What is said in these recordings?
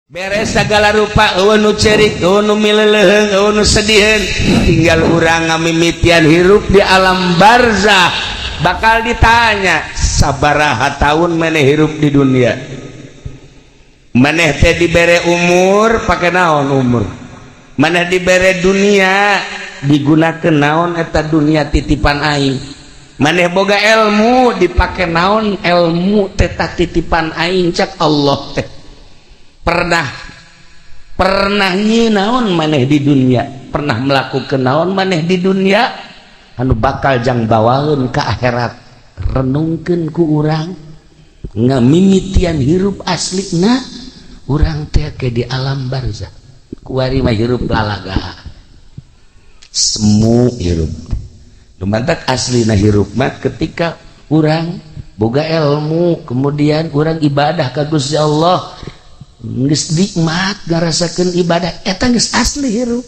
beres segala rupa nu cerik nu mileleheng nu sedihan tinggal urang ngamimitian hirup di alam barzah bakal ditanya sabaraha tahun maneh hirup di dunia maneh teh dibere umur pakai naon umur maneh dibere dunia digunakeun naon eta dunia titipan aing maneh boga ilmu dipake naon ilmu teh titipan aing cak Allah teh pernah naon maneh di dunia pernah melakukan naon maneh di dunia anu bakal jang bawaeun ke akhirat renungkeun ku urang ngamimitian hirup aslina urang teh ke di alam barzah kuari mah hirup lalaga semu hirup lumantak aslina hirup mah ketika urang boga ilmu kemudian urang ibadah ka Gusti Allah geus nikmat ngarasakeun ibadah eta geus asli hirup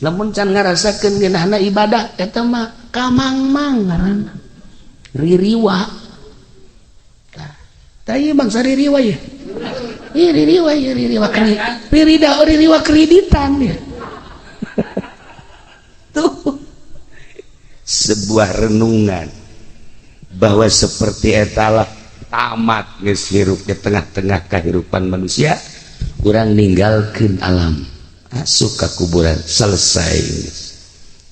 lamun can ngarasakeun geunahna ibadah eta mah kamangmang ngaranna ririwa tah ieu bangsa ririwa ya ririwa kreditan ya tuh sebuah renungan bahwa seperti etalah tamat geus hirup di tengah-tengah kehidupan manusia urang ninggalkeun alam asup ka kuburan selesai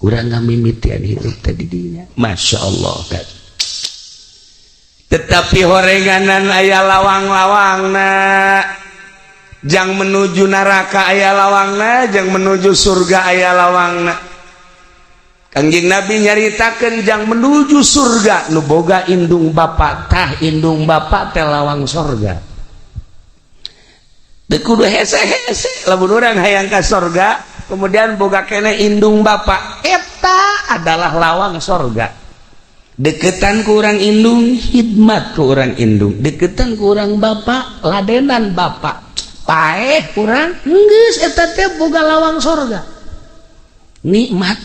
urang ngamimitian hirup tadi dinya masyaallah kan tetapi horenganan aya lawang-lawangna jang menuju neraka aya lawangna jang menuju surga aya lawangna Kangjeng Nabi nyaritakeun jang menuju surga nu boga indung bapa tah indung bapa teh lawang surga teu kudu hese-hese lamun urang hayang ka surga kemudian boga kene indung bapa eta adalah lawang surga deketan ku urang indung khidmat ku urang indung deketan ku urang bapa ladenan bapa paeh urang geus eta teh boga lawang surga nikmat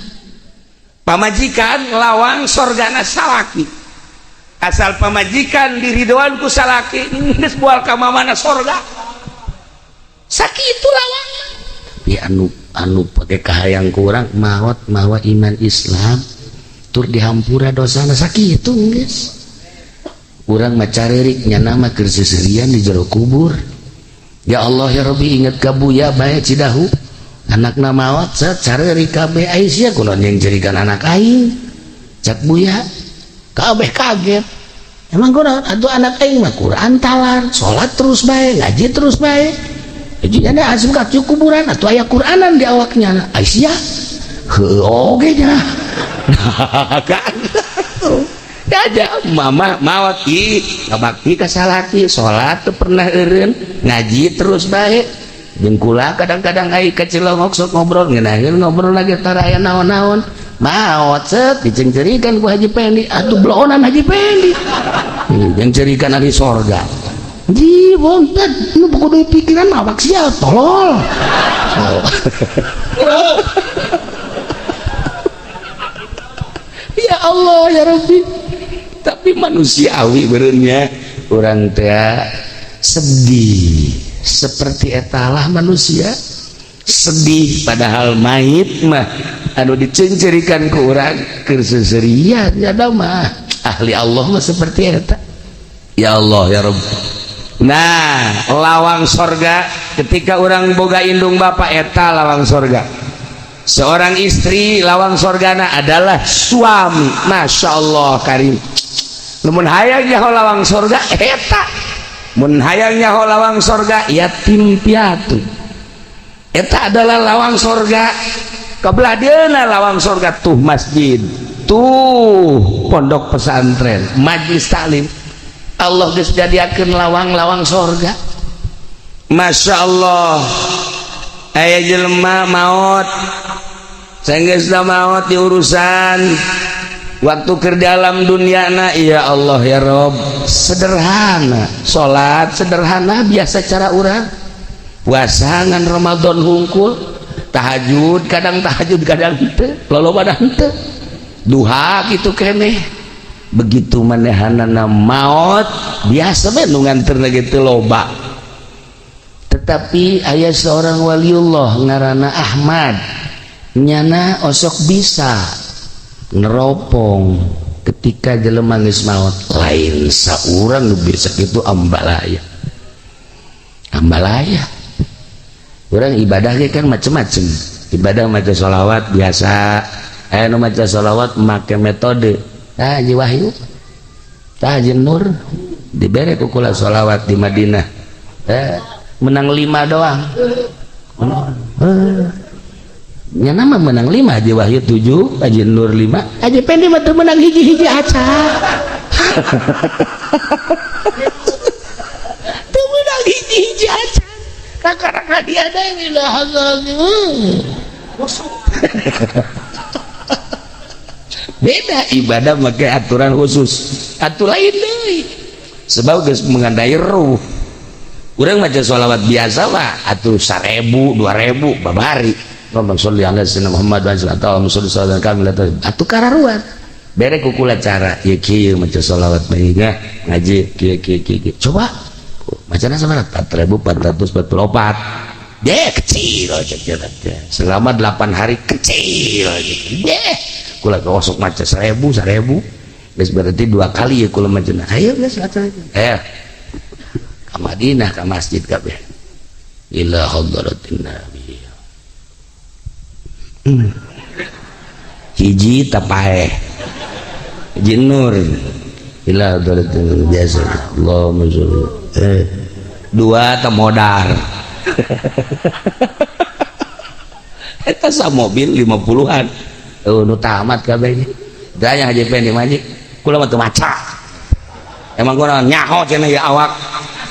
pamajikan lawang sorgana salaki asal pamajikan diridoan ku salaki geus moal ka mamana sorga sakitu lawang tapi anu pake kahayang ku urang maot mawa iman Islam tur dihampura dosana sakitu geus urang mah caririk nyana mah keur seserian di jero kubur ya Allah ya Rabbi inget ka buya bae Cidahu anakna maot caririk kabeh Aisyah kunaon yang jadikan anak aing cak buya kabeh kaget emang kunaon atuh anak aing mah Quran talar salat terus bae ngaji terus bae jadi ada asup ka kuburan atuh aya Quranan di awaknya Aisyah heuh oge nya kan ada mama maot ih ngabakti ka salaki salat teu pernah eureun ngaji terus bae jeung kula kadang-kadang ai ka Cilongok sok ngobrol ngeunaheun ngobrol lagi tara aya naon-naon maot set dicengcerikeun ku Haji Pendi atuh bloonan Haji Pendi yang cerikan ahli sorga di bontet nu kudu pikiran awak sia tolol ya Allah ya Rabbi tapi manusiawi beureunya urang teh sedih seperti etalah manusia sedih padahal mayit mah anu dicencerikan ku urang keur seserian nya mah ahli Allah mah seperti eta ya Allah ya Rabb nah lawang sorga ketika urang boga indung bapa eta lawang sorga seorang istri lawang sorgana adalah suami Masya Allah karim lamun hayang nyaho lawang sorga eta mun hayang nyaho lawang sorga yatim piatu eta adalah lawang sorga kabelah dieuna lawang sorga tuh masjid tuh pondok pesantren majlis taklim Allah geus jadiakeun lawang-lawang sorga Masya Allah aya jelema maot sanggeusna maot di urusan waktu keur di alam dunyana ya Allah ya Rob sederhana salat sederhana biasa cara urang puasa ngan Ramadan hungkul tahajud kadang henteu loloba henteu duha kitu keneh begitu manehanana maot biasa we nu nganterna kitu loba tetapi aya seorang waliullah ngaranna Ahmad nyana osok bisa neropong ketika jelema geus maot lain saurang nu bisa kitu ambalaya urang ibadah ge kan macem-macem ibadah maca sholawat biasa aya nu maca sholawat make metode Haji Wahyu Haji Nur dibere ku kula sholawat di Madinah menang 5 doang nya nama menang 5 Haji Wahyu 7 Haji Nur 5 Haji Pendi mah teu menang hiji-hiji aca teu menang hiji-hiji aca kakak dia ada yang beda ibadah pakai aturan khusus atuh lain deui sebab geus mengandai ruh urang maca sholawat biasa mah atuh 1000 2000 babari Allahumma sholli ala sayyidina Muhammad wa sallallahu alaihi wasallam atuh kararuan bere ku kula cara ieu kieu maca sholawat bae ngaji kieu coba macana sabaraha 4444 kecil aja selama 8 hari kecil aja kula kosok maca 1000 geus berarti 2 kali ya kula maca ayo geus maca ka Madinah ka masjid kabeh ila hadratin nabi hiji tapae jinur ila hadratin biasa Allahumma sholli 2 tamodar eta sa mobil 50-an nu tamat kabeh daya Haji Pendi maji kula mah teu maca emang gua nyaho cenah ya awak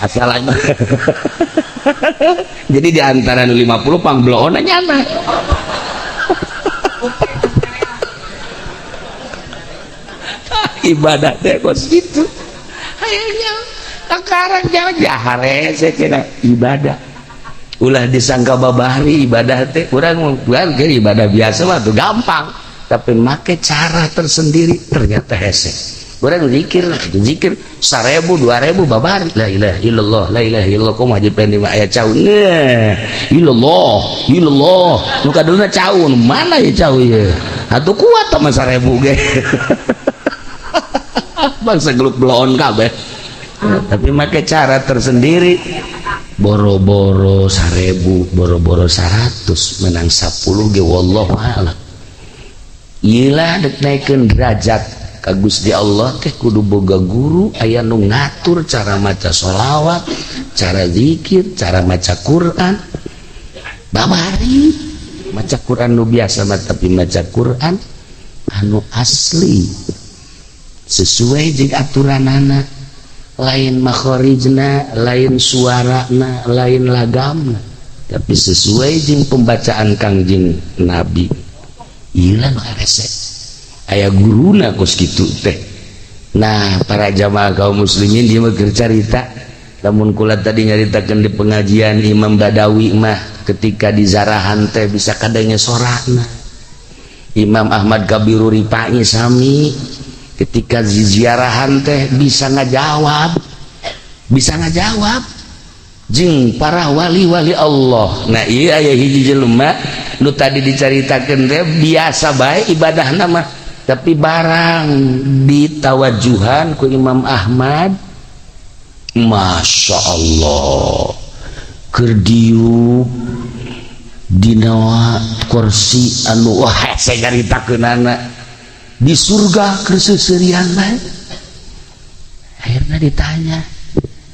asal aja jadi di antara 50 pangbloon nyana ibadah teh kos gitu hayangnya sekarang jangan jahare saya kira ibadah ulah disangka babahri ibadah teh urang bukan ibadah biasa mah tuh gampang tapi make cara tersendiri ternyata hese urang zikir 1000 2000 babahri la ilaha illallah kumaha Haji Pendi mah aya caun illallah nu kaduna caun mana ya caun ye atuh kuat mah 1000 ge bangsa gelut bloon kabeh tapi make cara tersendiri boro-boro 1000 boro-boro 100 menang 10 ge wallahu a'lam iyalah dek naikeun derajat ka Gusti Allah teh kudu boga guru aya nu ngatur cara maca sholawat cara zikir cara maca Quran babari maca Quran nu biasa mah tapi maca Quran anu asli sesuai jeung aturanana lain makhorijna lain suarana lain lagamna tapi sesuai jeung pembacaan Kangjeng Nabi ieu nu rese aya guruna kos kitu teh nah para jamaah kaum muslimin dia mah carita lamun kula tadi nyaritakeun di pengajian Imam Badawi mah ketika di zarahan teh bisa kadenge sorakna Imam Ahmad Kabiru Ripai sami ketika ziarahan teh bisa ngajawab jeung para wali-wali Allah nah iya aya hiji jelema nu tadi dicaritakeun teh biasa bae ibadahna mah tapi barang ditawajuhan ku Imam Ahmad Masya Allah keur diuk dina kursi anu wah saya caritakeunana di surga keseuseurean bae akhirnya ditanya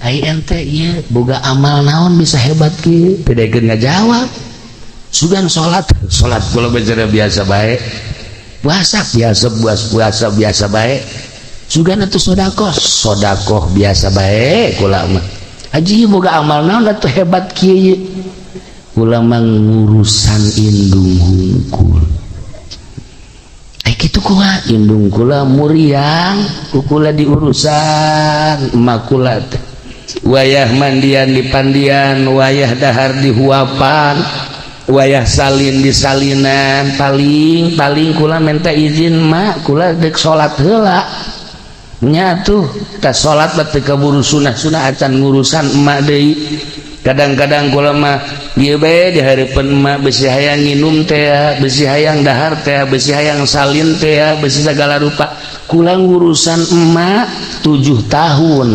ai ente ieu boga amal naon bisa hebat kieu pedekeun ngajawab sugan salat kula bener biasa bae puasa biasa bae sugan atuh sedekah biasa bae kula mah haji boga amal naon atuh hebat kieu kula mah ngurusan indung hungkul kitu kula indung kula muriang kula diurusan emak kula teh wayah mandian di pandian wayah dahar di huapan wayah salin di salinan paling kula minta izin mak kula dek salat heula nya tuh tas salat teh kaburu sunah acan ngurusan emak deui kadang-kadang kula mah ieu bae di hareupeun emak besi hayang nginum teh, besi hayang dahar teh, besi hayang salin teh, besi segala rupa. Kula ngurusan emak 7 tahun.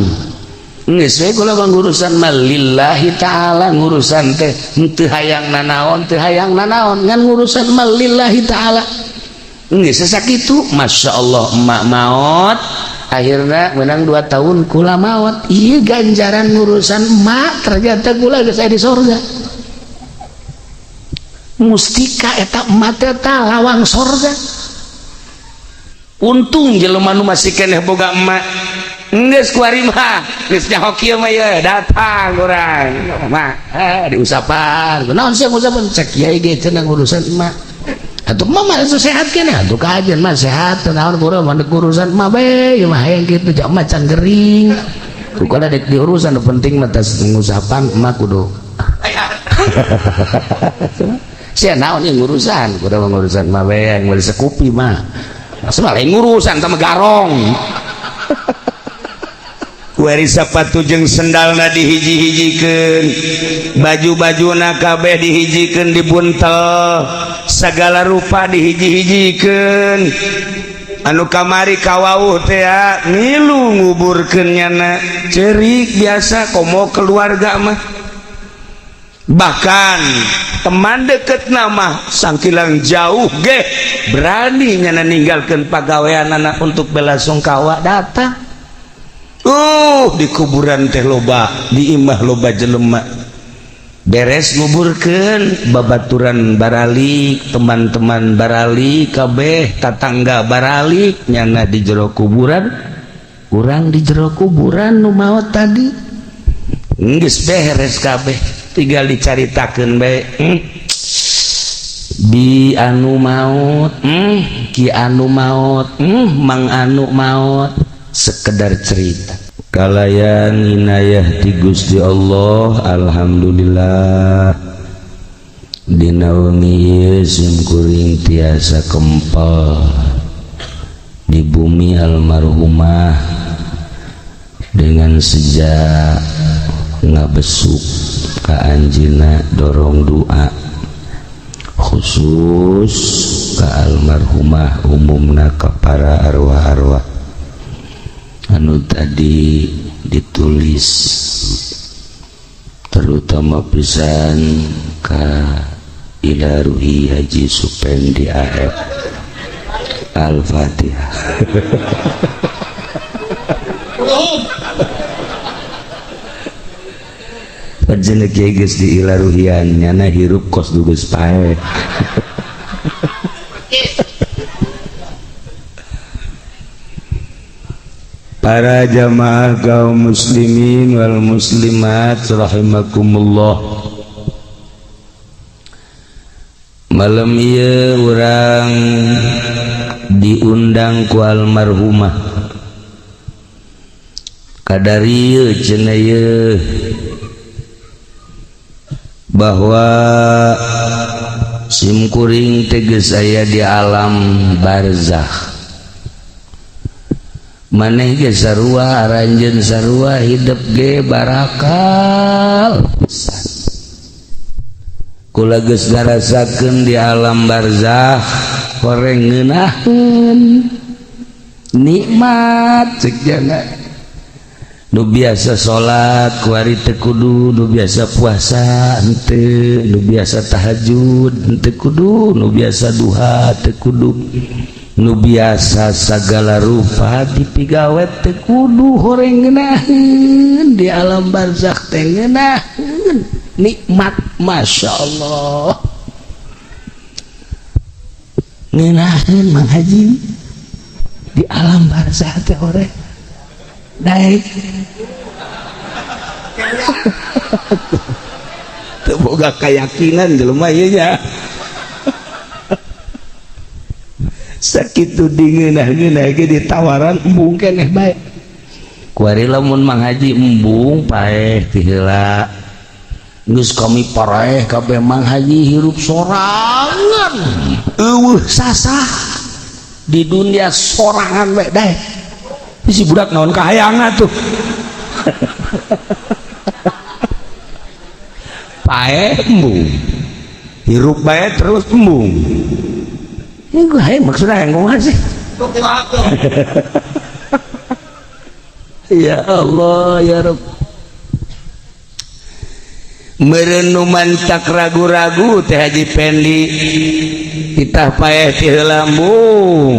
Geus we kula ngurusan mah lillahi taala, ngurusan teh teu hayang nanaon, teu hayang nanaon, ngan ngurusan mah lillahi taala. Geus sakitu, masyaallah emak maot akhirnya menang 2 tahun kula maot. Iya ganjaran ngurusan emak ternyata kula geus aya di sorga. Mustika eta emak teh lawang sorga. Untung jelema nu masih keneh boga emak. Geus kuari mah geus nyaho kieu mah ye datang urang. Emak diusapan. Naon sih usapan? Cek kiai ge cenah ngurusan emak. Atuh mama itu sehat kan ya, atuh kajian mah sehat, naon kurang mandek urusan mah be, ya mah hayang kitu jak macan gering. Ku kada dek diurusan penting mah tas ngusapan emak kudu. Sia naon ieu ngurusan, kudu ngurusan mah be yang beli sekupi mah. Masa lain ngurusan sama garong. Kuari sapatu jeung sendalna dihiji-hijikeun, baju-bajuna kabeh dihijikeun dibuntel, sagala rupa dihiji-hijikeun. Anu kamari kawauh teh milu nguburkeun nyana, ceurik biasa komo keluarga mah. Bahkan teman deketna mah sangkilang jauh ge berani nyana ninggalkeun pagaweanana untuk bela sungkawa datang. Di kuburan teh loba, di imah loba jelema. Beres nguburkeun, babaturan baralik, teman-teman baralik, kabeh tatangga baralik, nyana di jero kuburan, urang di jero kuburan nu maot tadi. Geus beres kabeh, tinggal dicaritakeun bae. Bi anu maot, ki anu maot, mang anu maot. Sekedar cerita kalayan inayah ti Gusti Allah, alhamdulillah dina wengi ieu simkuring tiasa kempel di bumi almarhumah dengan sejak ngabesuk ka anjeunna dorong doa khusus ka almarhumah, umumna ka para arwah-arwah anu tadi ditulis, terutama pisan ka ila ruhi Haji Supendi AF. Al-Fatihah. Panjenengan kiai geus di ila ruhian nyana hirup kos dugeus pae. Para jamaah kaum muslimin wal muslimat rahimakumullah, malam ieu urang diundang ku almarhumah kadarieu cenah ieu bahwa simkuring teh geus aya di alam barzakh. Maneh ge sarua aranjeun sarua hidup ge barakal pisan. Kula geus ngarasakeun di alam barzakh horeng ngeunaheun nikmat ceuk jana. Nu biasa salat ku ari teu kudu, nu biasa puasa henteu, nu biasa tahajud henteu kudu, nu biasa duha teu kudu. Nu biasa sagala rupa dipigawet teh kudu horeng ngeunaheun di alam barzakh teh ngeunaheun nikmat masyaallah ngeunaheun Mang Haji di alam barzakh teh horeng daek teu boga keyakinan jelema ieu nya. Sakitu dingeunah-ngeunah ge ditawaran embung keneh bae. Kuari lamun Mang Haji embung paeh ti heula. Geus kami paraeh kabeh Mang Haji hirup sorangan. Eueuh sasah. Di dunia sorangan bae dae. Si budak naon kahayangna tuh. paeh embung hirup bae terus embung ini gue maksudnya yang ngomong sih ya Allah ya Rabb merenung mantak ragu-ragu teh Haji Pendi kita paeh ti lambung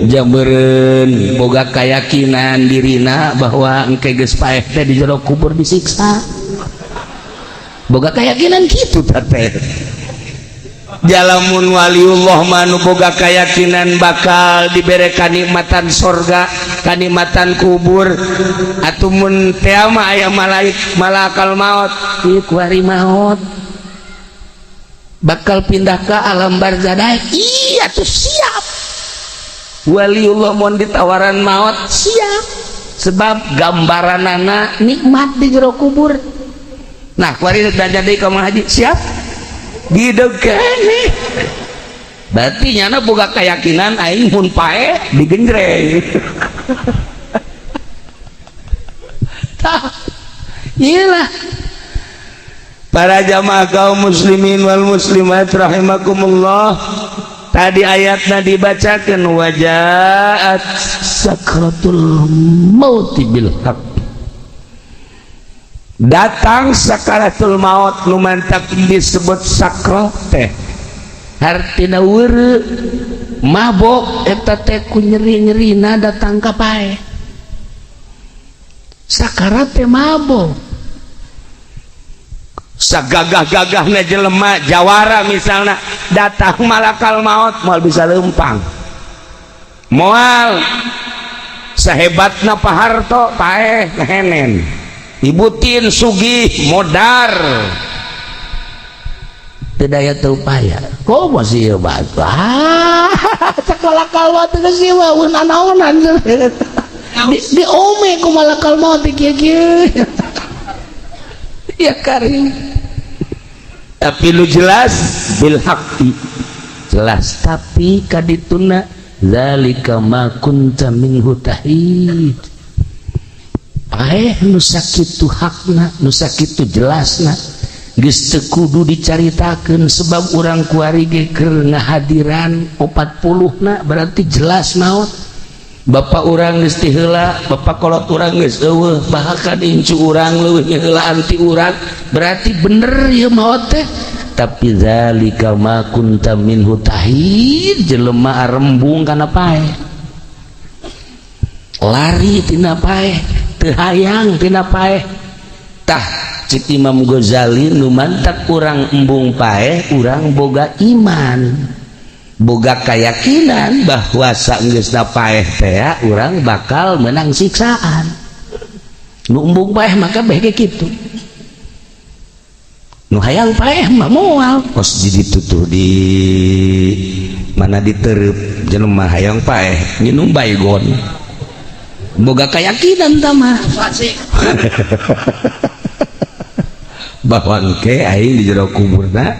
jambeureun boga keyakinan dirina bahwa engke geus paeh teh di jero kubur disiksa boga keyakinan kitu teh jalamun waliullah manu boga keyakinan bakal dibere kanikmatan sorga kanikmatan kubur atumun teh mah aya malakal maut ieu kuari maut bakal pindah ke alam barzah iya tuh siap waliullah mun ditawaran maut siap sebab gambaranana nikmat di jero kubur nah kuari dan jadi ka Haji siap didegani berarti nyana boga keyakinan aing mun paeh digenjreng tah iyalah para jamaah kaum muslimin wal muslimat rahimakumullah tadi ayatna dibacakeun wajaat sakratul maut bil haq datang sakaratul maut nu mantap disebut sakrat teh hartina weureu mabok eta teh ku nyeri-nyerina datang ka paeh sakarat teh mabok sagagah-gagahna jelema jawara misalna datang malakal maut moal bisa leumpang moal sahebatna paharto paeh henen ibutin sugih modar tidak terupaya kok masih batu sakalakal maut geus ieu naon-naonan di ome ku malakal maut kieu-kieu ya karim tapi lu jelas bil haqqi jelas tapi kadituna zalika ma kunta minhu tahid paeh nu sakitu hakna nu sakitu jelasna geus teu kudu dicaritakeun sebab urang kuari ge keur ngahadiran 40na berarti jelas maot bapak urang geus ti heula bapak kolot urang geus eueuh bahkan incu urang leuwih heula anti urang berarti bener ieu maot teh tapi zalika ma kunta minhu tahid jelema arembung kana paeh lari tina paeh teu hayang tina paeh tah cik Imam Ghazali nu mantak urang embung paeh urang boga iman boga keyakinan bahwa saenggeusna paeh teh urang bakal menang siksaan nu embung paeh maka bae kitu nu hayang paeh mah moal kos ditutuh di mana ditereup jelema hayang paeh nginum baygon boga keyakinan tamah bahwa engke aing di jero kuburna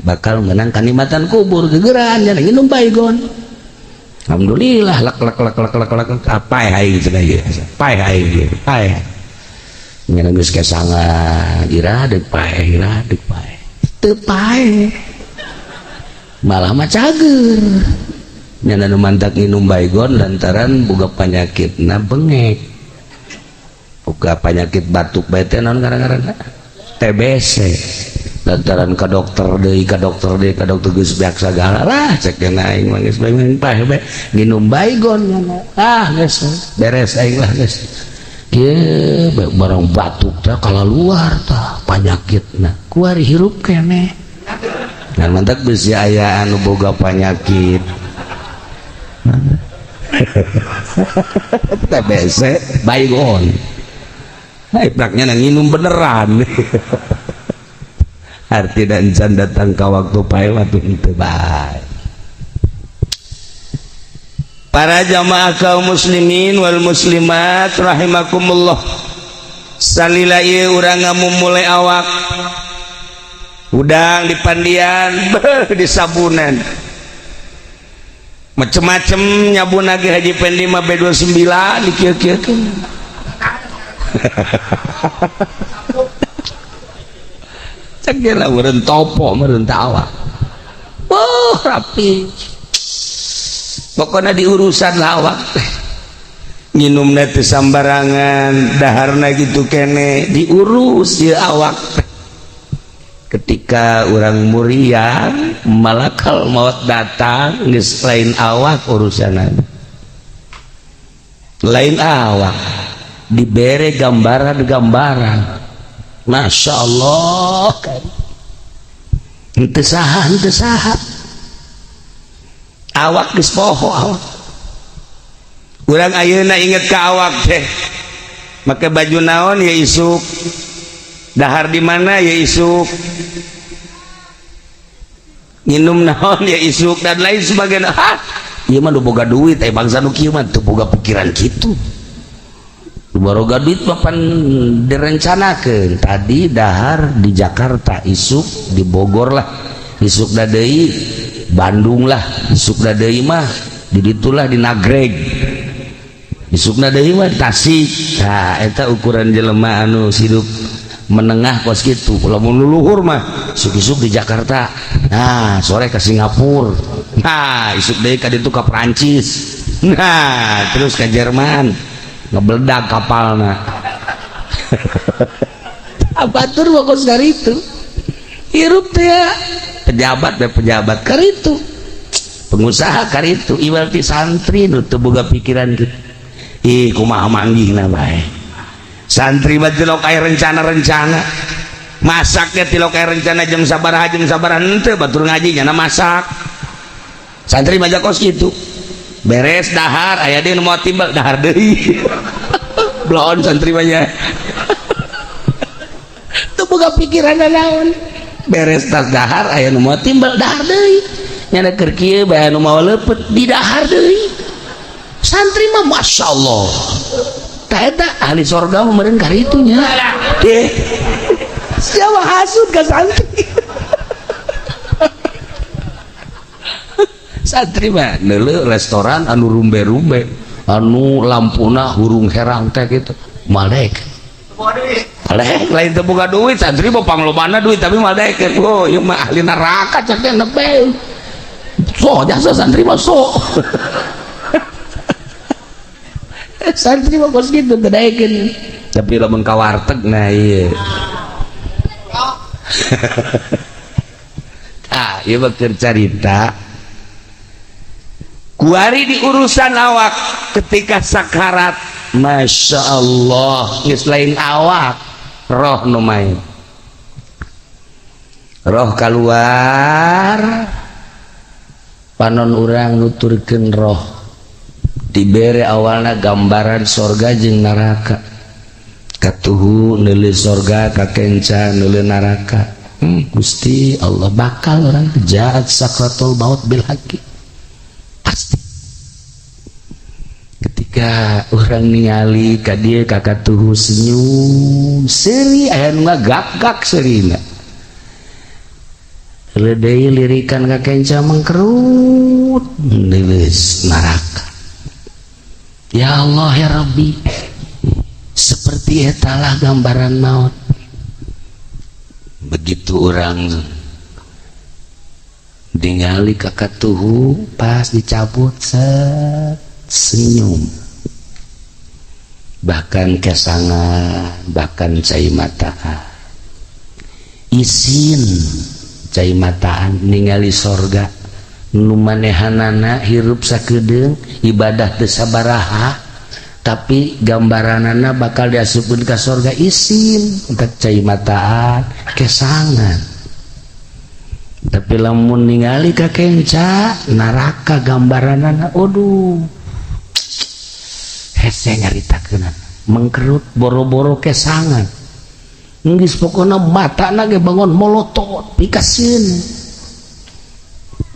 bakal menang kanikmatan kubur gegeran nya nginum baygon alhamdulillah lak apa aing cenah ieu paeh aing paeh nya geus kesangan ira deuk paeh teu paeh malah mah cager nya nu mantak nginum baygon lantaran boga panyakitna bengek boga penyakit batuk bae teh naon ngaran-ngaranna TBC lantaran ka dokter deui ka dokter geus beak sagala lah cek aing mah geus paeh bae nginum baygon nya geus beres aing lah geus kieu barang batuk teh kalaluar tah panyakitna kuari hirup keneh dan mantak bisi aya anu boga panyakit TBC baygon praknya nginum beneran arti dan can datang ke waktu paeh waktu itu baik. Para jamaah kaum muslimin wal muslimat rahimakumullah salila ieu urang ngamumule awak udang di pandian di sabunan macem-macem nyabun lagi Haji Pendi mah B29 dikieu-kieukeun cegela meureun topo meureun awak. Oh rapi pokoknya diurusan lawak teh nginumna teu sambarangan daharna gitu kene diurus ya awak teh. Ketika orang muriang malakal maut datang geus lain awak urusanan lain awak dibere gambaran-gambaran Masya Allah kan henteu saha awak geus poho awak urang ayeuna inget ka awak teh make baju naon ya isuk dahar di mana ya isuk nginum naon ya isuk dan lain sebagainya. Ieu mah boga duit bangsa nu kieu mah teu boga pikiran kitu. Baroga duit papan direncanakeun tadi dahar di Jakarta isuk di Bogor lah isuk da deui Bandung lah isuk da deui mah di ditulah di Nagreg isukna deui mah Tasik. Nah eta ukuran jelema anu hidup menengah kos kitu. Lamun luluhur mah isuk-isuk di Jakarta nah sore ke Singapura nah isuk deui ka ditu ka Prancis nah terus ke Jerman ngebeledak kapalna abatur fokus dari itu hirup teh ya pejabat karitu pengusaha karitu ibarat santri nu teu boga pikiran gitu ih kumaha manggihna bae santri mah teu aya rencana-rencana masaknya teu aya rencana jam sabaraha henteu batur ngaji nya masak santri mah kos kitu beres dahar aya deui nu mau timbal dahar deui blon santri mah nya teu boga pikiran naon beres tas dahar aya nu mau timbal dahar deui nya keur kieu bae anu mau leupet di dahar deui santri mah masyaallah tah eta ahli sorga mah meureun karitu nya teh siapa hasud ka santri santri mah neuleuh restoran anu rumbe-rumbe anu lampuna hurung herang teh gitu maldek lain teu boga duit santri mah panglobana duit tapi maldek oh ieu mah ahli neraka cek teh nepe so jasa santri mah so santri mah kos kitu teu daekeun tapi lamun ka warteg nah ieu ieu mah keur carita kuari di urusan awak ketika sakarat Masya Allah geus lain awak roh nu main roh keluar panon urang nuturkeun roh dibere awalna gambaran sorga jeung neraka katuhu neuleuh sorga kakenca neuleuh neraka Gusti Allah bakal orang jaat sakratul maut bil haqi pasti ketika orang ningali ka dieu kakatuhu senyum seuri aya nu ngagak-gak seurina leudeuy lirikan kakenca mangkerut neuleus neraka ya Allah ya Rabbi seperti etalah gambaran maut begitu orang ningali kakatuhu pas dicabut senyum bahkan kesangan bahkan cai mataan isin cai mataan ningali sorga nu manehanana hirup sakedeung ibadah teu sabaraha tapi gambaranana bakal diasupkeun ka sorga isin untuk cai mataan kesangan tapi lamun ningali kakenca neraka gambaranana aduh hese nyaritakeun mengkerut boro-boro kesangan geus pokona matana ge bangun molotot pikaseun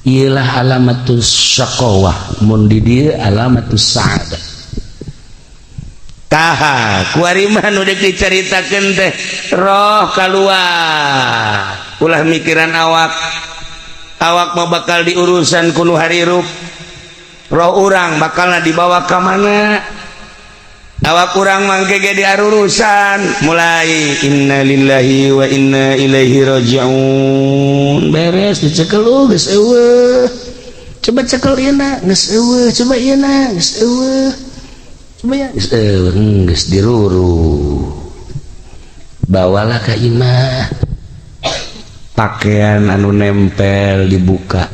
ialah alamatus syaqawah mun di dieu alamatus sa'adah taha kuari mah nu deuk dicaritakeun teh roh kaluar ulah mikiran awak mah bakal diurusan kuno harirup roh urang bakalna dibawa ka mana awak kurang mangke ge di arurusan mulai innalillahi wa inna ilaihi rajiun beres dicekel geus eueuh coba cekel ieu na geus eueuh coba ieu na geus eueuh coba ya geus eueuh geus diruru bawalah ka imah pakaian anu nempel dibuka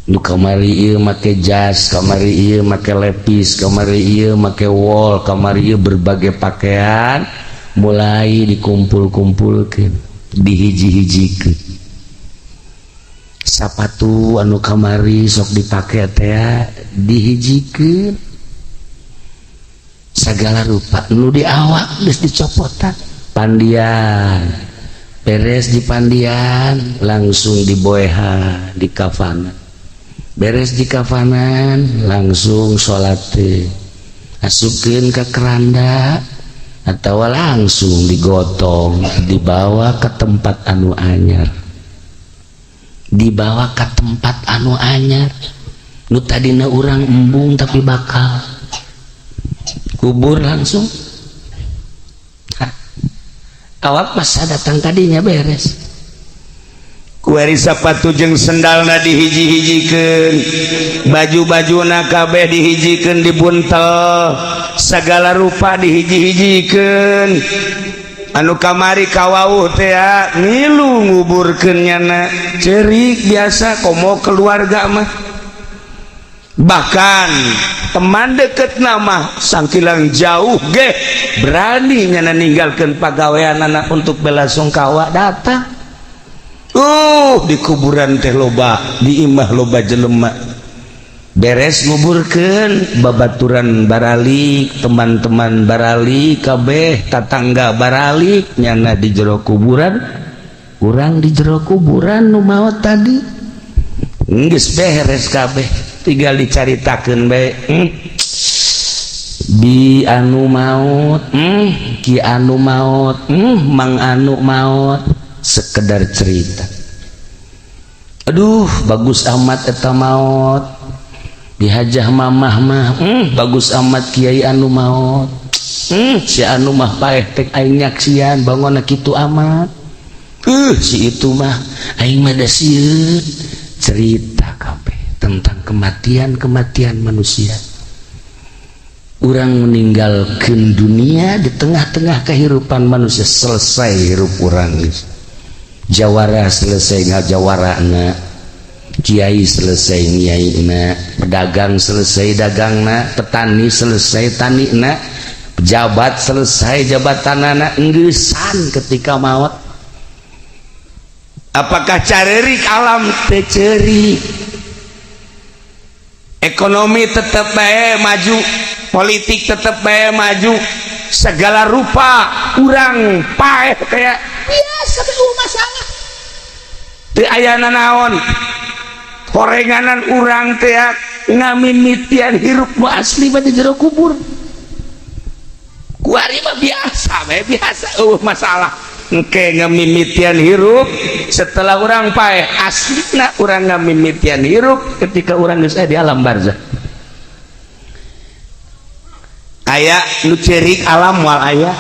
nu kamari ieu make jas kamari ieu make lepis kamari ieu make wol kamari ieu berbagai pakaian mulai dikumpul-kumpulkeun dihiji-hijikeun sapatu anu kamari sok dipake teh dihijikeun sagala rupa nu di awak geus dicopotan pandian beres di pandian langsung diboehan di kafanan beres di kafanan langsung sholat asupkeun ke keranda atau langsung digotong dibawa ke tempat anu anyar dibawa ke tempat anu anyar nu tadina urang embung tapi bakal kubur langsung awak masa datang tadinya beres kuari sapatu jeung sendalna dihiji-hijikeun baju-bajuna kabeh dihijikeun dibuntel sagala rupa dihiji-hijikeun anu kamari kawauh teh ngilu nguburkeun nyana ceurik biasa komo keluarga mah bahkan teman deket nama sangkilang jauh ge berani nyana ninggalkeun pagaweanana untuk bela sungkawa datang di kuburan teh loba di imah loba jelema beres nguburkeun babaturan baralik teman-teman baralik kabeh tatangga baralik nyana di jero kuburan urang di jero kuburan nu maot tadi geus beres kabeh tinggal dicaritakeun bae di anu maot ki anu maot mang anu maot sekedar cerita aduh bagus amat eta maot dihajah mamah mah bagus amat kiai anu maot si anu mah paeh tek aing nyaksian bangona kitu amat si itu mah aing mah da sieun cerita kabeh tentang kematian manusia urang meninggalkeun dunia di tengah-tengah kehidupan manusia selesai hirup urang jawara selesai ngajawarana kiai selesai nyaina pedagang selesai dagangna petani selesai tanina pejabat selesai jabatanana enggesan ketika maut apakah carerik alam teh ceurik ekonomi tetep bae maju politik tetep bae maju segala rupa urang paeh kayak biasa masalah teu aya naon horenganan urang teh ngamimitian hirup nu asli mah di jero kubur kuari mah biasa bae biasa masalah engke ngamimitian hirup setelah urang paeh aslina urang ngamimitian hirup ketika urang geus aya di alam barzakh aya nu ceurik alam moal aya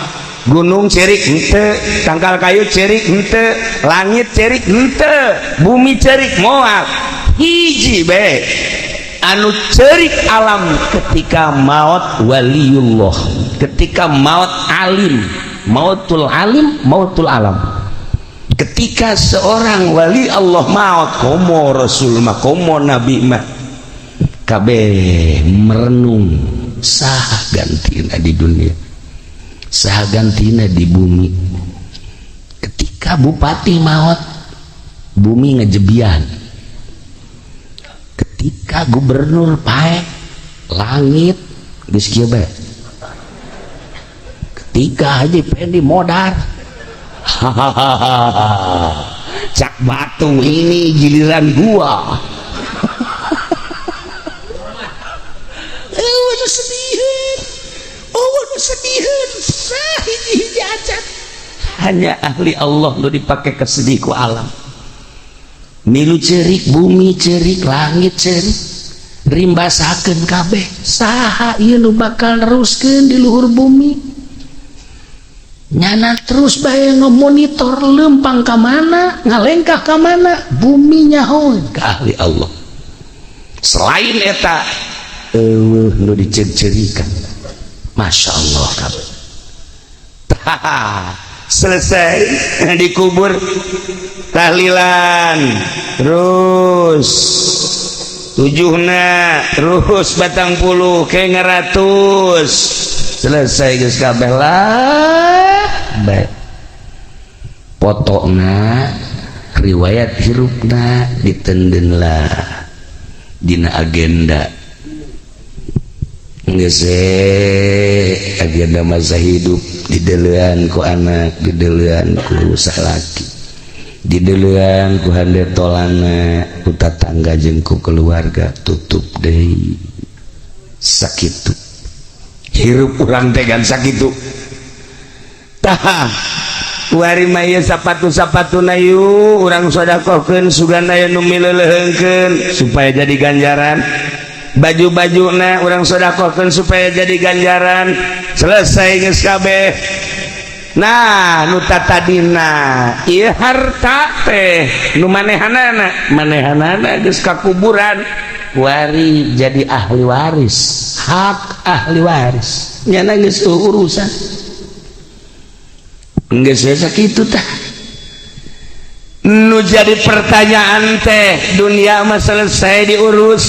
gunung cerik henteu tangkal kayu cerik henteu langit cerik henteu bumi cerik moal hiji bae anu cerik alam ketika maut waliullah ketika maut alim mautul alim mautul alam ketika seorang wali Allah maut komo rasul mah komo nabi mah kabeh merenung saha gantina di dunia saha gantina di bumi ketika bupati maut bumi ngejebian ketika gubernur pae langit geus kieu bae ketika Haji Pendi modar cak batu ini giliran gua sedihan hiji-hiji acan hanya ahli Allah lu dipakai kesedih ku alam milu cerik bumi cerik langit cerik rimbasakeun kabeh saha ieu nu bakal neruskeun di luhur bumi nyana terus bae ngemonitor lempang ka mana ngalengkah ka mana bumi nyahoeun ka ahli Allah selain eta nu dicecerikeun Masya Allah kabeh selesai dikubur tahlilan terus tujuhna terus batang puluh kayak ngeratus selesai geus kabeh lah bae potona riwayat hirupna ditenden lah dina agenda geus agenda masa hidup didelean ku anak didelean ku salaki didelean ku handetolana ku tatangga jeung ku keluarga tutup deui sakitu hirup urang teh gan sakitu tah kuari mah ieu sapatu-sapatuna yu urang sedekahkeun sugana aya nu mileuleungkeun supaya jadi ganjaran baju-bajuna urang sedekahkeun supaya jadi ganjaran selesai geus kabeh. Nah nu tatadina ieu harta teh nu manehanana geus ka kuburan wari jadi ahli waris hak ahli waris nyana geus urusan geus sakitu tah nu jadi pertanyaan teh dunia mah selesai diurus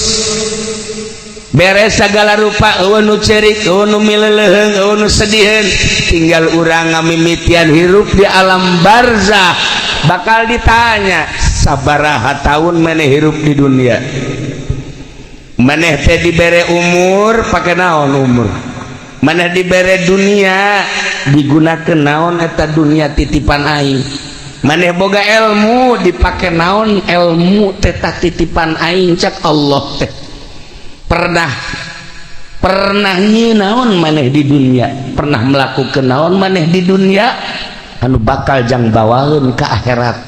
beres segala rupa eueuh nu ceurik eueuh nu mileuleung eueuh nu sediheun tinggal urang ngamimitian hirup di alam barzah bakal ditanya sabaraha taun maneh hirup di dunia maneh teh dibere umur pake naon umur maneh dibere dunia digunakeun naon eta dunia titipan aing maneh boga ilmu dipake naon ilmu teh titipan aing cak Allah teh pernah naon maneh di dunia pernah melakukan naon maneh di dunia anu bakal jang bawaeun ka akhirat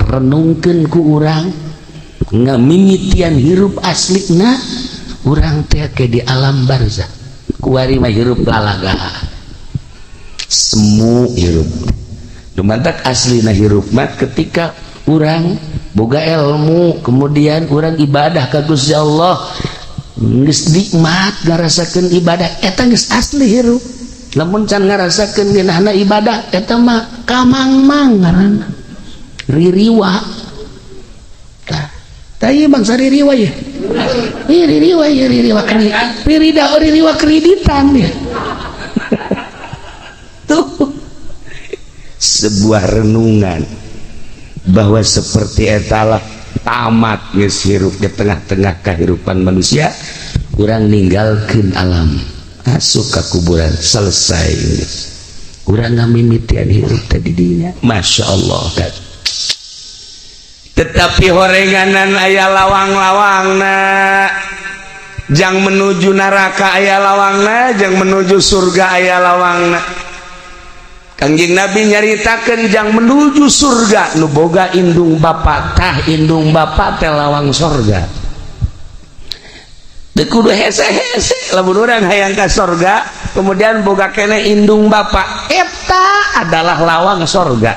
renungkeun ku urang ngamimitian hirup aslina urang teh ke di alam barzah kuari mah hirup lalaga semu hirup dumantak aslina hirup mah ketika urang boga ilmu kemudian urang ibadah ka Gusti Allah geus nikmat ngarasakeun ibadah eta geus asli hirup lamun can ngarasakeun geunahna ibadah eta mah kamangmang ngaranna ririwa tah ieu bangsa ririwa ye ririwa kreditan ya tuh sebuah renungan bahwa seperti etalah tamat geus hirup di tengah-tengah kehidupan manusia urang ninggalkeun alam asup ka kuburan selesai urang ngamimitian hirup tadi dinya Masya Allah kan tetapi horenganan aya lawang-lawangna jang menuju neraka aya lawangna jang menuju surga aya lawangna Kangjeng Nabi nyaritakeun jang menuju surga nu boga indung bapa tah indung bapa teh lawang surga teu kudu hese-hese lamun urang hayang ka surga kemudian boga kene indung bapa eta adalah lawang surga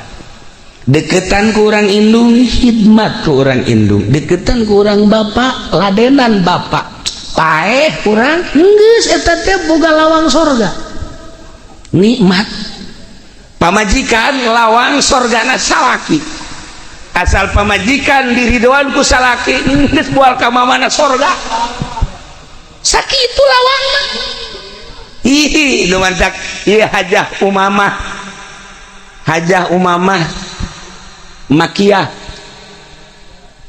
deketan ku urang indung khidmat ku urang indung deketan ku urang bapa ladenan bapa paeh urang geus eta teh boga lawang surga nikmat pamajikan lawang sorgana salaki asal pamajikan diridhoan ku salaki geus moal ka mamana sorga sakitu lawangna ih nu mantak ieu hajah umamah makiyah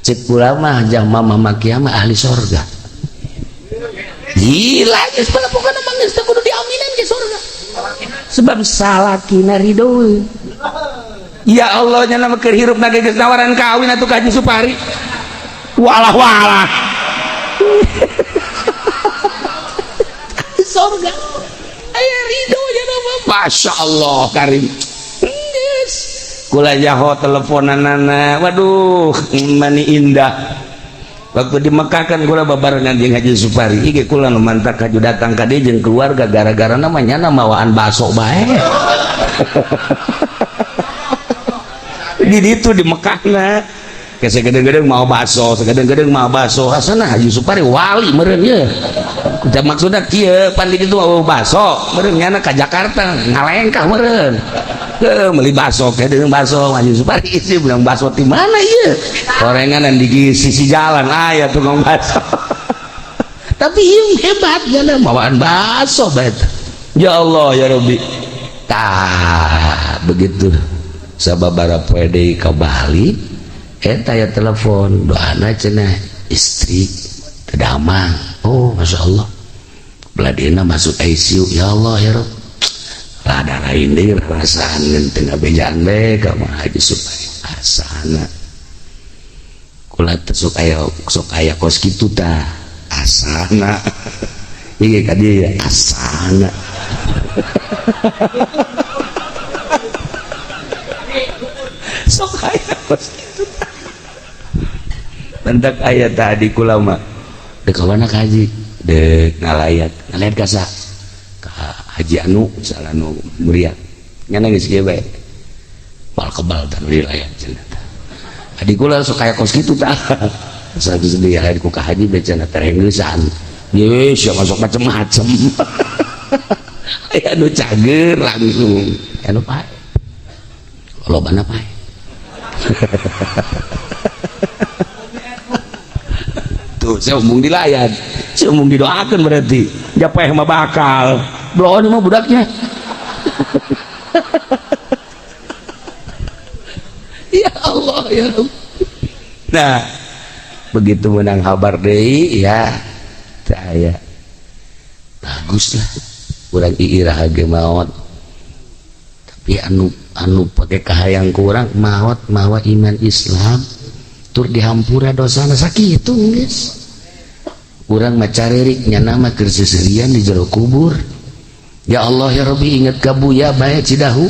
cek kula mah hajah mamah makiyah mah ahli sorga gila geus palapokan mah geus kudu diaminan ke sorga sebab salakina ridhoeun ya Allah nya nama keur hirupna geus nawaran kawin atuh ka Haji Supari walah surga aya ridho nya nama Masya Allah karim geus kula jaho teleponanana waduh mani indah waktu di Mekah kan kula babarengan jeung Haji Supari ieu kula nu mantak haju datang ka dieu jeung keluarga gara-gara namanya mawaan baso bae di ditu di Mekahna ke segedeng-gedeng mau baso segedeng-gedeng mau baso asana Haji Supari wali meureun ye maksudna kieu pan di ditu mau baso meureun nyana ka Jakarta ngalengkah meureun meuli baso ke deung baso Haji Supari isi bilang baso di mana ieu gorenganan di sisi jalan aya tukang baso tapi ieu hebat gana bawaan baso bae ya Allah ya Rabbi tah begitu sababara poe deui ka Bali eta ya telepon doana cenah istri tedamang oh Masya Allah beladina masuk ICU ya Allah ya Rabb rada lain deui rasaan teu bejaan bae ka Haji Supari asana kula teh sok aya kos kitu tah asana ieu ka dieu asana sok aya kos kitu mendak aya tadi kula mah dek kawana ka haji dek ngalayat ka ka Haji anu salah nu muriat nyana geus kieu bae bal kebal tah dilayat cenah adi kula sok aya kos kitu tah satu sedih lain ku ka haji becana terengeusan ye sia masuk macem-macem aya nu cager langsung anu pae lobana pae tuh saya umum dilayan saya umum didoakan berarti japeh mah bakal bloon mah budaknya ya Allah ya Rabb nah begitu menang kabar deui ya saya bagus lah urang iirah ge maot tapi anu pake kahayang kurang maot mawa iman Islam tur dihampura dosana sakitu geus urang mah caririk nyana mah keur seserian di jero kubur ya Allah ya Rabbi inget ka buya bae Cidahu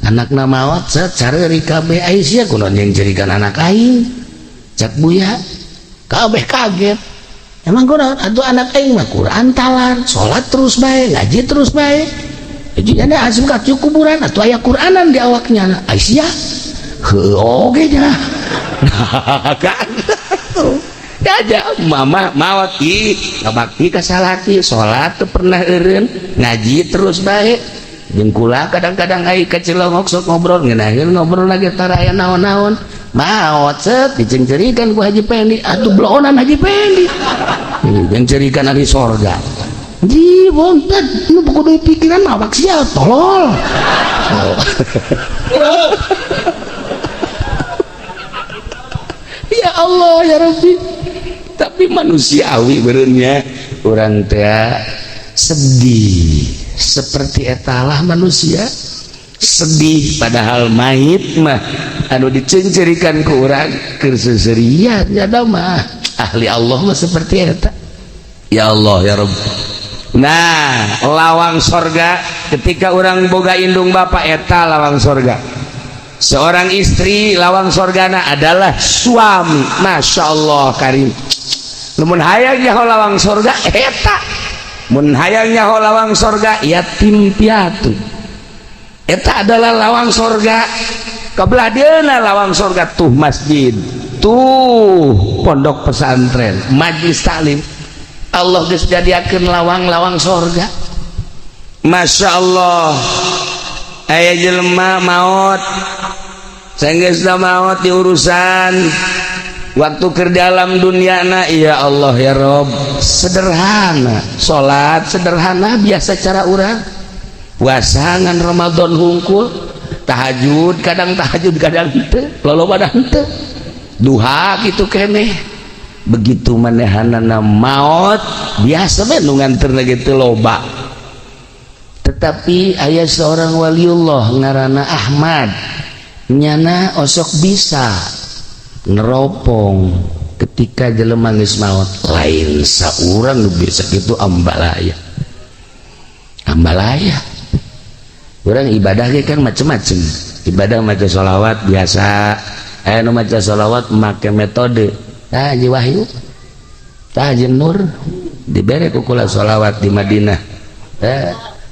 anakna maot set caririk kabeh Aisyah kunaon yang jadikan anak aing cak buya kabeh kaget emang kunaon atuh anak aing mah Quran talar salat terus bae ngaji terus bae jadi anda asum ka kuburan atuh aya Quranan di awaknya Aisyah heuh oge nya kan aja mama mawat ngabakti ka salaki salat teu pernah eureun ngaji terus bae jeung kula kadang-kadang ai ka Cilongok sok ngobrol ngeunaheun ngobrol lagi tara aya naon-naon maot set dicengcerikeun ku Haji Pendi atuh blonan Haji Pendi yang cerikeun ari sorga di bontet nu kudu pikiran awak sia tolol ya Allah ya Rabbi tapi manusiawi bereunnya urang teh sedih seperti etalah manusia sedih padahal mayit mah anu dicencerikan ku urang keur seserian nya mah ahli Allah mah seperti eta ya Allah ya Rabb nah lawang sorga ketika orang boga indung bapak eta lawang sorga seorang istri lawang sorgana adalah suami Masya Allah karim mun hayang nyaho lawang sorga eta mun hayang nyaho lawang sorga yatim piatu eta adalah lawang sorga kabelah dieuna lawang sorga tuh masjid tuh pondok pesantren majlis taklim Allah geus jadiakeun lawang-lawang sorga Masya Allah aya jelema maot sanggeusna maot di urusan waktu keur di alam dunyana ya Allah ya Rob sederhana salat sederhana biasa cara urang puasa ngan Ramadan hungkul tahajud kadang henteu loloba henteu duha kitu keneh begitu manehanana maot biasa we nu nganterna kitu loba tetapi aya seorang waliullah ngaranna Ahmad nyana osok bisa neropong ketika jelema geus maot lain saurang nu bisa kitu ambalaya urang ibadah ge kan macem-macem ibadah maca sholawat biasa aya nu maca sholawat make metode Haji Wahyu Haji Nur dibere ku kula sholawat di Madinah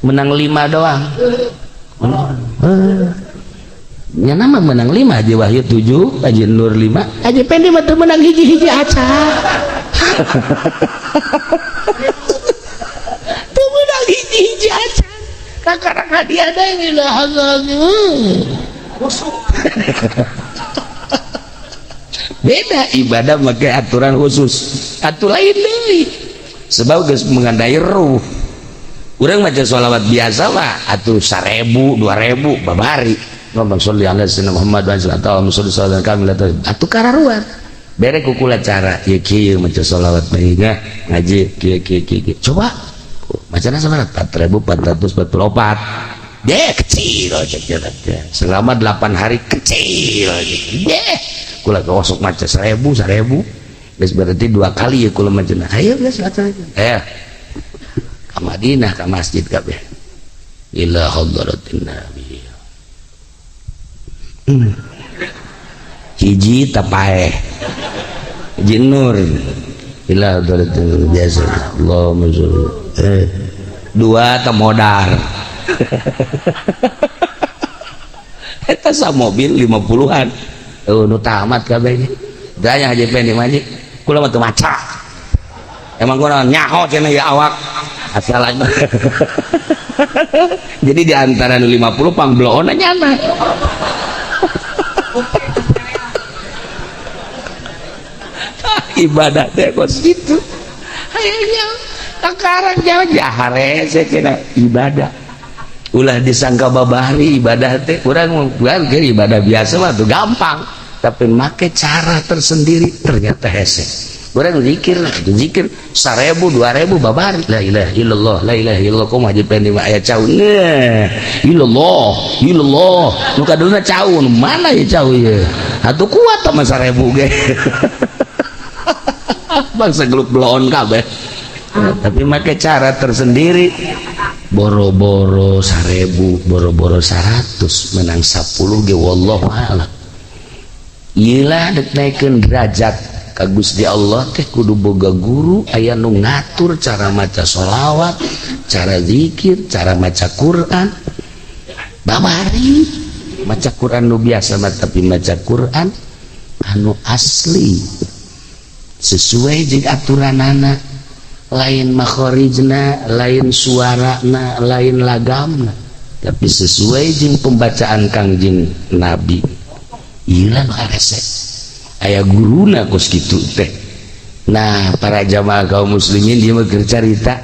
menang 5 doang nya nama menang 5 Haji Wahyu 7 Haji Nur 5 Haji Pendi mah teu menang hiji-hiji aca teu menang hiji-hiji aca kakak hadiah da ilah beda ibadah pakai aturan khusus atuh lain deui sebab geus mengandai ruh urang maca sholawat biasa mah atuh 1000 2000 babari ngomong sholli ala sayyidina Muhammad wa sallallahu alaihi wasallam atuh kararuan bere ku kula cara ieu kieu maca sholawat bae ngaji kieu coba macana sabaraha 4444 kecil aja selama 8 hari kecil aja kula gosok maca 1000 geus berarti 2 kali ya kula maca ayo geus maca ka Madinah ka masjid kabeh ila hadratin nabi hiji tapae Haji Nur ila hadratin biasa Allahumma sholli 2 ta modal eta sa mobil 50-an nu tamat kabeh daya Haji Pendi maji kula mah teu maca emang kunaon nyaho cenah ya awak asal aja jadi di antara 50 pangbloon nyana ibadah teh kok gitu hayangnya sekarang jangan jahare cenah ibadah ulah disangka babari ibadah teh urang bukan ibadah biasa mah tuh gampang tapi make cara tersendiri ternyata hese urang zikir 1000 2000 babari la ilaha illallah la ilaha illallah kumaha Haji Pendi mah aya caun illallah nu kaduna caun mana ya caun ye atuh kuat mah 1000 ge bangsa gelut bloon kabeh tapi make cara tersendiri boro-boro 1000 boro-boro 100 menang 10 ge wallahu a'lam iyalah dek naikeun derajat ka Gusti Allah teh kudu boga guru aya nu ngatur cara maca sholawat cara zikir cara maca Quran babari maca Quran nu biasa mah tapi maca Quran anu asli sesuai jeung aturanana lain makhorijna lain suarana lain lagamna tapi sesuai jeung pembacaan Kangjeng Nabi ieu nu arese aya guruna kos kitu teh nah para jamaah kaum muslimin dia mah cerita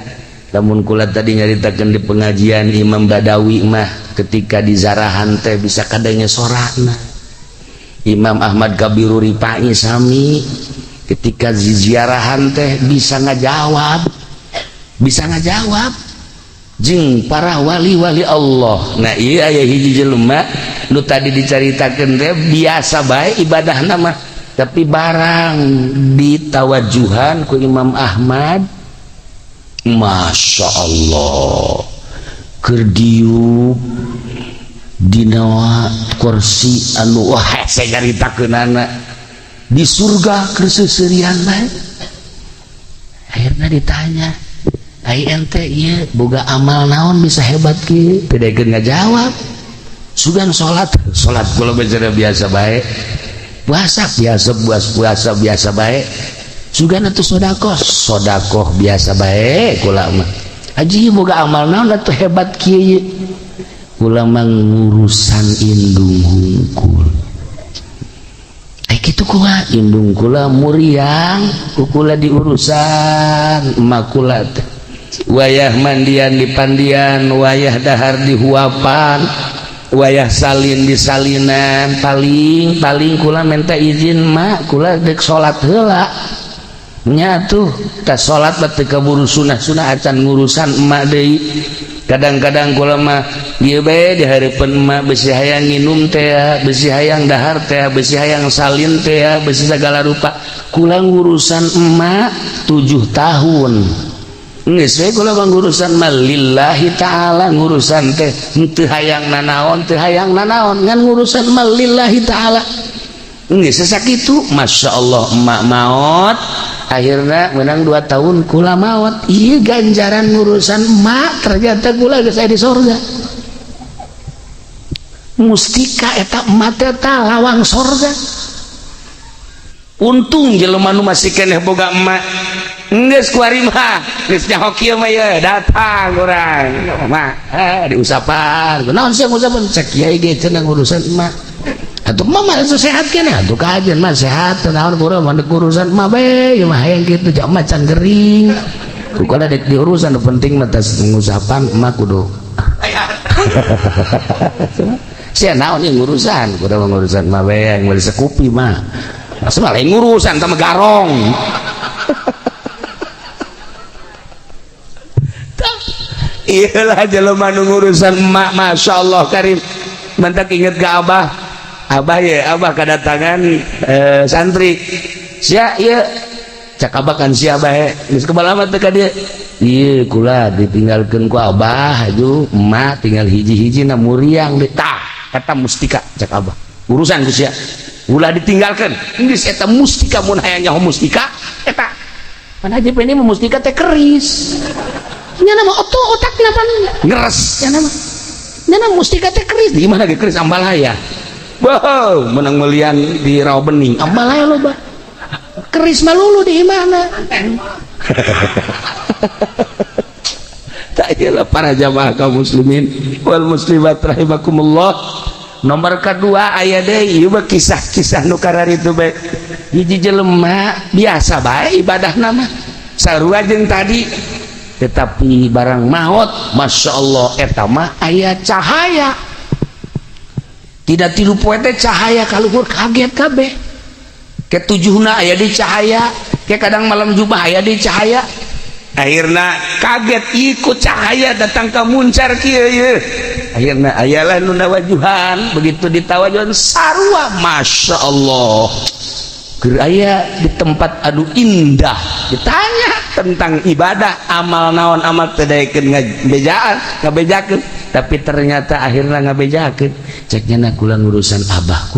lamun kula tadi nyaritakeun di pengajian Imam Badawi mah ketika di zarahan teh bisa kadanya sorana Imam Ahmad Kabirul Rifai sami ketika ziarahan teh bisa ngajawab jeung para wali-wali Allah nah iya aya hiji jelema nu tadi dicaritakeun teh biasa bae ibadahna mah tapi barang ditawajuhan ku Imam Ahmad Masya Allah keur diuk dina kursi anu wah saya caritakeunana di surga keseuseurean bae akhirna ditanya ai ente ieu boga amal naon bisa hebat kieu pedaekeun ngajawab sugan salat kula biasa bae puasa biasa bae sugan atuh sedekah biasa bae kula mah haji boga amal naon atuh hebat kieu kula mah ngurusan indung hungkul kitu kula indung kula muriang kula diurusan emak kula teh wayah mandian di pandian wayah dahar di huapan wayah salin di salinan paling kula minta izin mak kula dek salat heula nya tuh tas salat teh kaburu sunah acan ngurusan emak deui kadang-kadang kula mah ieu bae di hareupeun emak beusi hayang nginum teh beusi hayang dahar teh beusi hayang salin teh beusi segala rupa kula ngurusan emak 7 tahun geus we kula ngurusan mah lillahi taala ngurusan teh teu hayang nanaon ngan ngurusan mah lillahi taala nggak sesak itu. Masya Allah emak maut akhirnya menang 2 tahun kula maut. Iya ganjaran ngurusan emak ternyata kula geus aya di sorga. Mustika eta emak teh lawang sorga. Untung jelema nu masih keneh boga emak geus kuari mah geus nyaho kieu mah ye datang urang mah diusapan naon sih ngusapan cek kiai ge cenah ngurusan emak atuh mama itu sehat keneh atuh kajian mah sehat naon kurang mandek urusan emak bae mah hayang kitu jak emak can gering kudu dek diurusan penting mah tas ngusapan emak kudu sia naon ieu ngurusan kudu ngurusan emak bae yang beli sekupi mah asal lain ngurusan sama garong. Iyalah jelema nu ngurusan emak Masya Allah karim mantak inget ke abah ya abah kedatangan santri sia iya cak abah kan si abah ya geus kebalamat teh ka dieu ieu kula ditinggalkeun ku abah aju emak tinggal hiji-hiji na muriang deui tah eta mustika cak abah urusan ku sia ulah ditinggalkeun geus eta mustika mun hayang nyaho mustika eta pan haji ini mah mustika teh keris nya nama otak kenapa ngeres nya nama mustika teh keris di mana ge keris ambalaya wow menang melian di rawa bening ambalaya loba keris malulu di mana tak iyalah para jamaah kaum muslimin wal muslimat rahimakumullah. Nomor kedua aya deui ieu kisah-kisah nu kararitu bae hiji jelema biasa bae ibadah nama sarua jeung tadi tetapi barang maut Masya Allah eta mah aya cahaya tidak tilu poe teh cahaya kaluhur kaget kabeh ketujuhna aya di cahaya ke kadang malam Jumat aya di cahaya akhirna kaget ikut cahaya datang ka muncar kieu ye akhirna ayalah nu nawajuhan begitu ditawajuhan sarua Masya Allah aya di tempat adu indah ditanya tentang ibadah amal naon amal tedaikeun ngabejakeun tapi ternyata akhirnya ngabejakeun ceknya kula ngurusan abah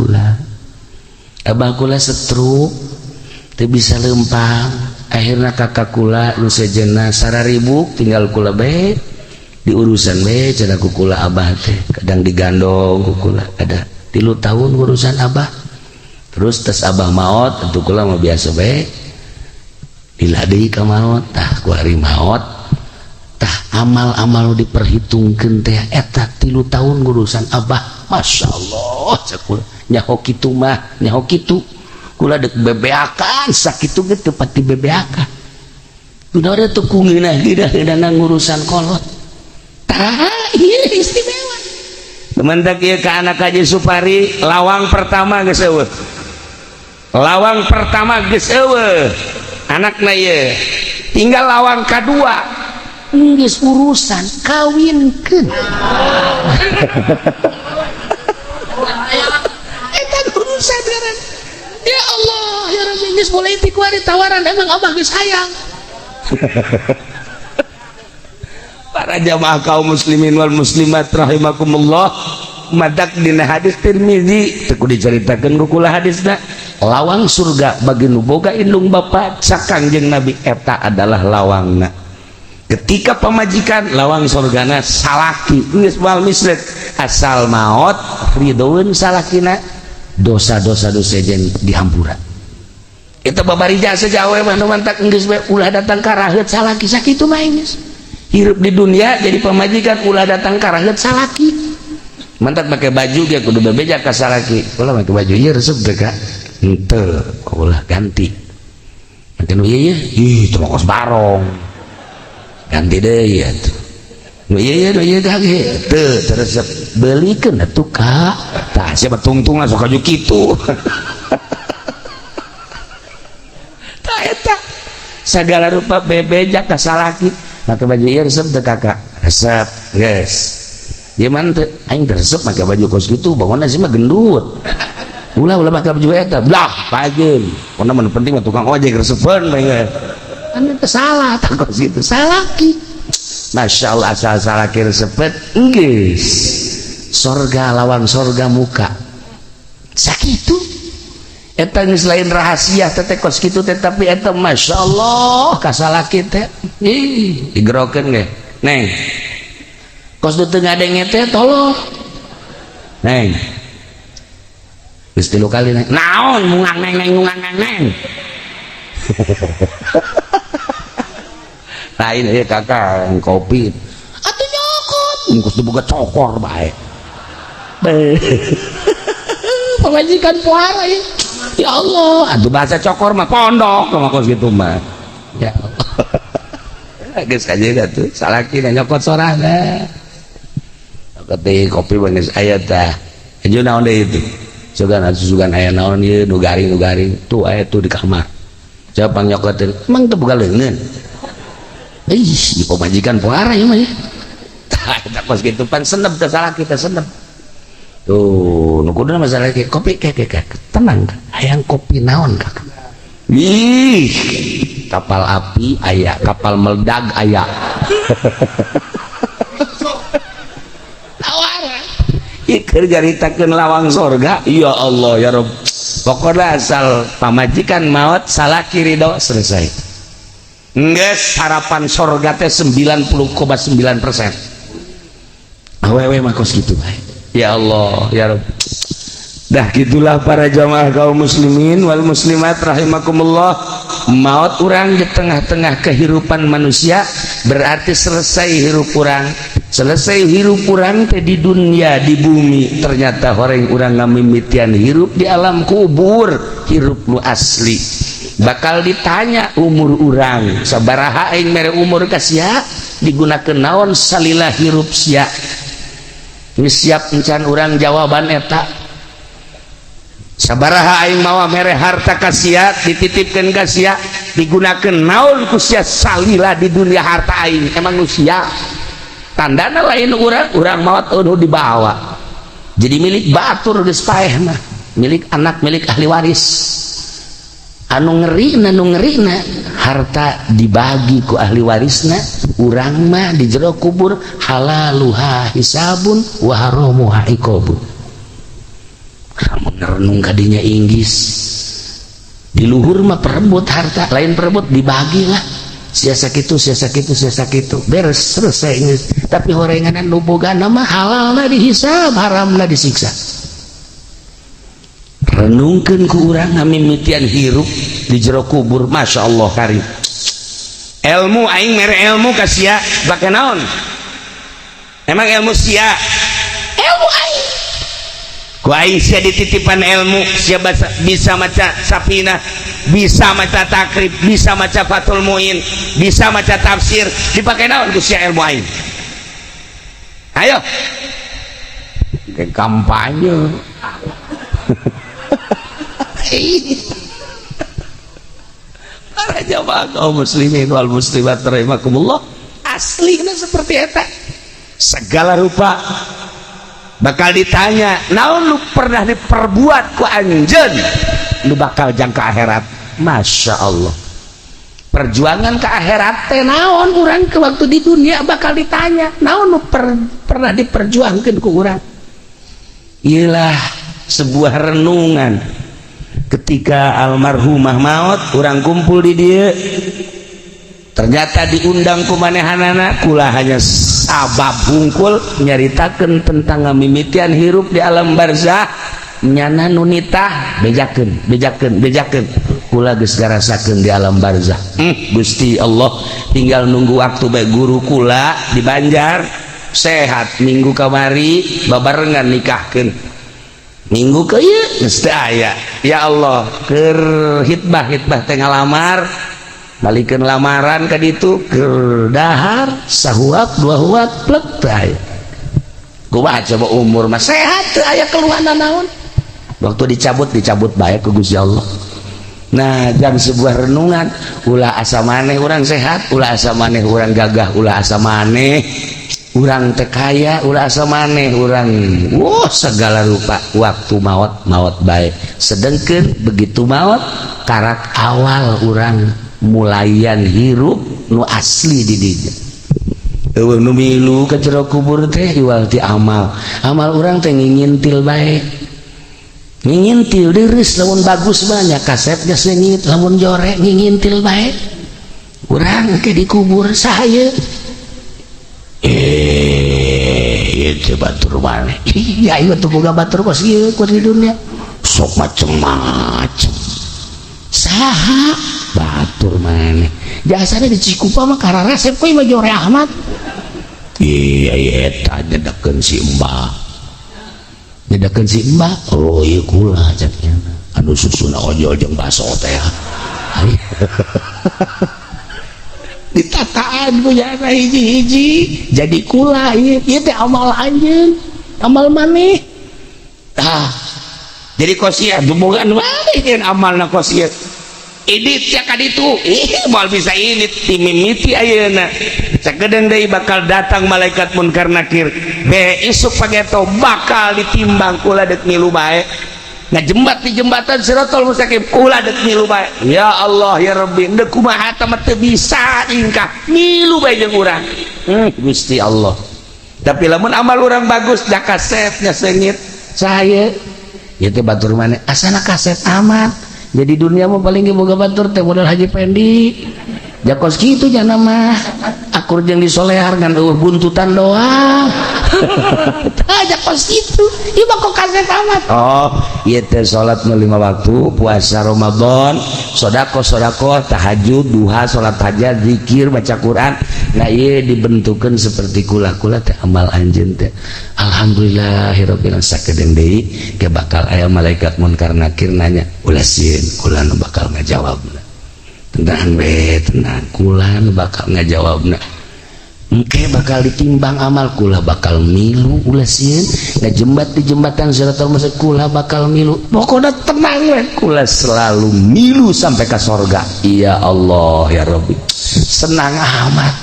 kula stroke teu bisa lempang akhirnya kakak kula nu sejenna 1.000 tinggal kula bae diurusan bae cenah ku kula abah teh kadang digandong ku kula ada 3 tahun urusan abah terus tes abah maut tentu kula mah biasa bae diladei ka maut tah ku hari maut tah amal-amal diperhitungkeun teh eta 3 tahun urusan abah Masya Allah cakul nyaho kitu mah nyaho kitu kula dek bebeakan sakitu ge teu pati bebeakan kunaon teu kungeunah gedah-gedana ngurusan kolot tah ieu istimewa tementak ieu ka anak Haji Supari lawang pertama geus eueuh anakna ieu tinggal lawang kadua geus urusan kawinkeun eta urusan garan ya Allah ya Rabbi geus mulai ti kuari tawaran emang abah geus hayang para jamaah kaum muslimin wal muslimat rahimakumullah madak dina hadis Tirmizi teu dicaritakeun ku kula hadisna lawang surga bagi nu boga indung bapa sakangjeng Nabi eta adalah lawangna ketika pamajikan lawang surgana salaki geus moal mislet asal maot ridhoeun salakina dosa-dosa jeung dihampura eta babarija sajawe mah nu mantak geus bae ulah datang ka raheut salaki sakitu mah geus hirup di dunia jadi pamajikan ulah datang ka raheut salaki mantak pakai baju ge kudu bebeja ka salaki ulah make baju ieu resep teh ka henteu ulah ganti makin ieu ih teu kos barong ganti deui atuh nu ieu teh ge teu resep beulikeun atuh ka tah sia tungtung sok kaju kitu tah eta sagala rupa bebeja ka salaki make baju ieu resep teh kakak resep geus gimana tuh aing resep make baju kos gitu bangunna sih mah gendut ulah make baju eta blah pajeun pokona mun penting mah tukang ojek resepeun bae kan itu salah tak kos gitu salaki Masya Allah asal salaki resepet geus sorga lawan sorga muka sakitu eta geus lain rahasia teh kos kitu teh, tapi eta masyaallah kasalaki teh ih digerokeun ge neng kos teu ngadenge teh tolong neng geus 3 kali neng naon mungang neng lain ieu kakak kopi atuh nyokot engkos diboga cokor bae pamajikan pohara ya Allah aduh bahasa cokor mah pondok mah kos gitu mah ya Allah geus kajeuna tuh salaki nyokot sorana kete kopi beungeus aya tah hiji naon deui itu sugan aya naon ieu nu garing tuh aya tuh di kamar coba nyokotin emang teu boga leungeun ih pamajikan pohara ieu mah ya tah eta kos kitu pan senep teh salaki teh senep tuh nu kudu masalah kopi kek tenang hayang kopi naon kak ih kapal api aya kapal meledak aya tawara ikeur garitakeun lawang sorga ya Allah ya Rabb pokoknya asal pamajikan maot salaki ridho selesai geus harapan sorga teh 90,9%. Awewe mah kos kitu bae ya Allah ya Rabb. Dah gitulah para jamaah kaum muslimin wal muslimat rahimakumullah, maut urang di tengah-tengah kehidupan manusia berarti selesai hirup urang. Selesai hirup urang teh di dunia di bumi, ternyata horeng urang ngamimitian hirup di alam kubur, hirup nu asli. Bakal ditanya umur urang sabaraha aing mere umur ka sia, digunakeun naon salila hirup sia. Geus siap encan urang jawaban eta. Sabaraha aing mawa mere harta ka sia, dititipkeun ka sia, digunakeun naon ku sia salila di dunia harta aing. Emang nu sia? Tandana lain urang maot nu dibawa. Jadi milik batur geus paeh mah, milik anak, milik ahli waris. Anu ngerina harta dibagi ku ahli warisna, urang mah di jero kubur halaluha hisabun wa haramuha iqabun. Renung kadinya inggis di luhur mah perebut harta, lain perebut dibagi lah, siasa kitu beres selesai. Tapi horenganan nu bogana mah halalna dihisab, haramna disiksa. Renungkeun ku urang ngamimitian hirup di jero kubur, masya Allah karim. Ilmu aing mere ilmu ka sia bake naon? Emang ilmu sia? Ilmu aing. Ku aing sia dititipan ilmu, sia bisa maca Safinah, bisa maca takrib, bisa maca Fathul Muin, bisa maca tafsir, dipake naon ku sia ilmu aing? Ayo. Ke kampanye. Para jamaah kaum muslimin wal muslimat rahimakumullah, aslinya seperti eta. Segala rupa bakal ditanya, naon lu pernah diperbuat ku anjeun lu bakal jang ke akhirat. Masya Allah, perjuangan ke akhirat teh naon urang ke waktu di dunia bakal ditanya, naon lu pernah diperjuangkan ku urang. Iyalah sebuah renungan ketika almarhumah maut, urang kumpul di dia, ternyata diundang ku manehanana, kula hanya sabab hungkul nyaritakeun tentang ngamimitian hirup di alam barzah. Nyana nunitah bejakeun kula geus garasakeun di alam barzah. Gusti Allah tinggal nunggu waktu bae guru kula di Banjar sehat minggu kamari babarengan nikahkeun. Minggu ke ieu geus teu aya. Ya Allah, keur hitbah teh ngalamar, balikeun lamaran ka ditu keur dahar sahuap dua huap plek teu aya. Kumaha coba umur mah sehat teu aya keluhan naon. Waktu dicabut bae ku Gusti Allah. Nah, jang sebuah renungan, ulah asa maneh urang sehat, ulah asa maneh urang gagah, ulah asa maneh urang teh kaya, ulah asa maneh urang segala rupa waktu maot baik. Sedengkeun begitu maot karak awal urang mulayan hirup nu asli di dieu. Eueuh nu milu ka jero kubur teh iwal ti amal urang teh ngintil bae. ngintil deres lamun bagus banyak kasetnya sengit lamun jorek ngintil baik kurang ke dikubur saya itu batur mana iya itu tuh boga batur kos iya ku di dunia sok macem-macem saha batur mana jasanya di Cikupa mah karena resep koi mah jorek amat iya tanya deken si mbak nyedakeun si mbak oh iya kula caknya anu susuna ojol jeung baso teh ditataan ku jana hiji-hiji jadi kula ieu teh amal anjeun amal maneh jadi kosiah dumungan wae jeung amalna kosiah idit ya kaditu moal bisa ini timimiti ayeuna sakedeung deui bakal datang malaikat munkar nakir be isuk pageto bakal ditimbang kula deuk milu bae ngajembat di jembatan Siratal Mustaqim kula deuk milu bae ya Allah ya Rabbi deuk kumaha teh teu bisa ingkah milu bae jeung urang Gusti Allah tapi lamun amal urang bagus da kasetnya sengit saya ieu teh batur maneh asana kaset amat jadi dunia mah paling boga batur teh modal Haji Pendi jakos kitu nya mah akur jeung disolear ngan buntutan doang jakos kitu ieu mah kok kaset amat oh ieu teh salat 5 waktu puasa Ramadan sedekah tahajud duha salat hajat zikir baca Quran nah ieu dibentukeun seperti kula-kula teh amal anjeun teh alhamdulillahirabbil alamin sakedeung deui ke bakal aya malaikat munkar nakir nanya ulah sieun kula nu bakal ngajawabna tenang be tenang kula nu bakal ngajawabna engke bakal ditimbang amal kula bakal milu ulah sieun ngajembat di jembatan Siratal Mustaqim kula bakal milu pokoknya tenang we kula selalu milu sampai ke sorga iya Allah ya Rabbi senang amat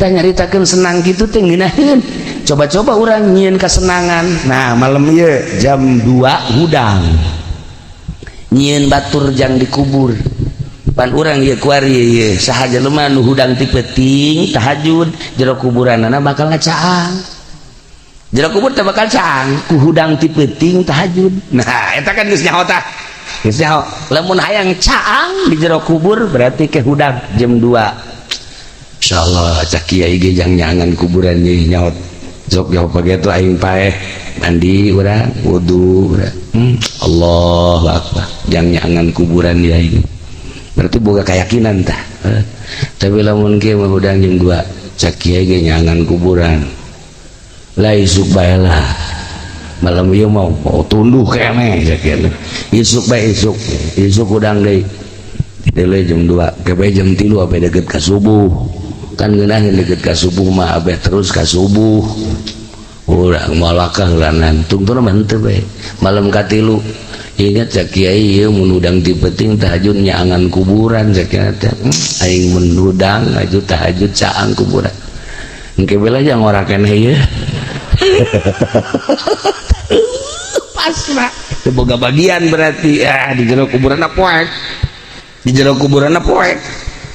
teh nyaritakeun senang gitu teh ngeunaheun coba-coba urang nyieun kesenangan nah malam ieu jam 2 hudang nyieun batur jang dikubur pan urang ieu kuari ieu saha jelema nu hudang ti peuting tahajud jero kuburanna bakal ngacaang jero kubur teh bakal caang ku hudang ti peuting tahajud nah eta kan geus nyaho tah geus nyaho lamun hayang caang di jero kubur berarti ke hudang jam 2 insyaallah cak kiai ge jang nyangan kuburan ieu nyaho sok jauh pagi itu aing paeh mandi urang wudu urang Allahu akbar jang nyangan kuburan dia ini berarti boga keyakinan tah tapi lamun kieu mah hudang jam 2 cak kiai ge nyangan kuburan lah isuk bae lah malam ieu mau tunduh keneh cak kieu isuk bae isuk hudang deui deuleu jam 2 ke bae jam 3 ape deukeut ka subuh kan ngeunaheun deukeut ka subuh mah abeh terus ka subuh urang malakah lanan tungtuna mah henteu bae malam ka 3 ingat cak kiai ieu mun udang ti peuting tahajud nyaangan kuburan cak kieu teh aing mun udang aju tahajud caang kuburan engke bela jang ora keneh ieu pasrah teu boga bagian berarti di jero kuburanna poek di jero kuburanna poek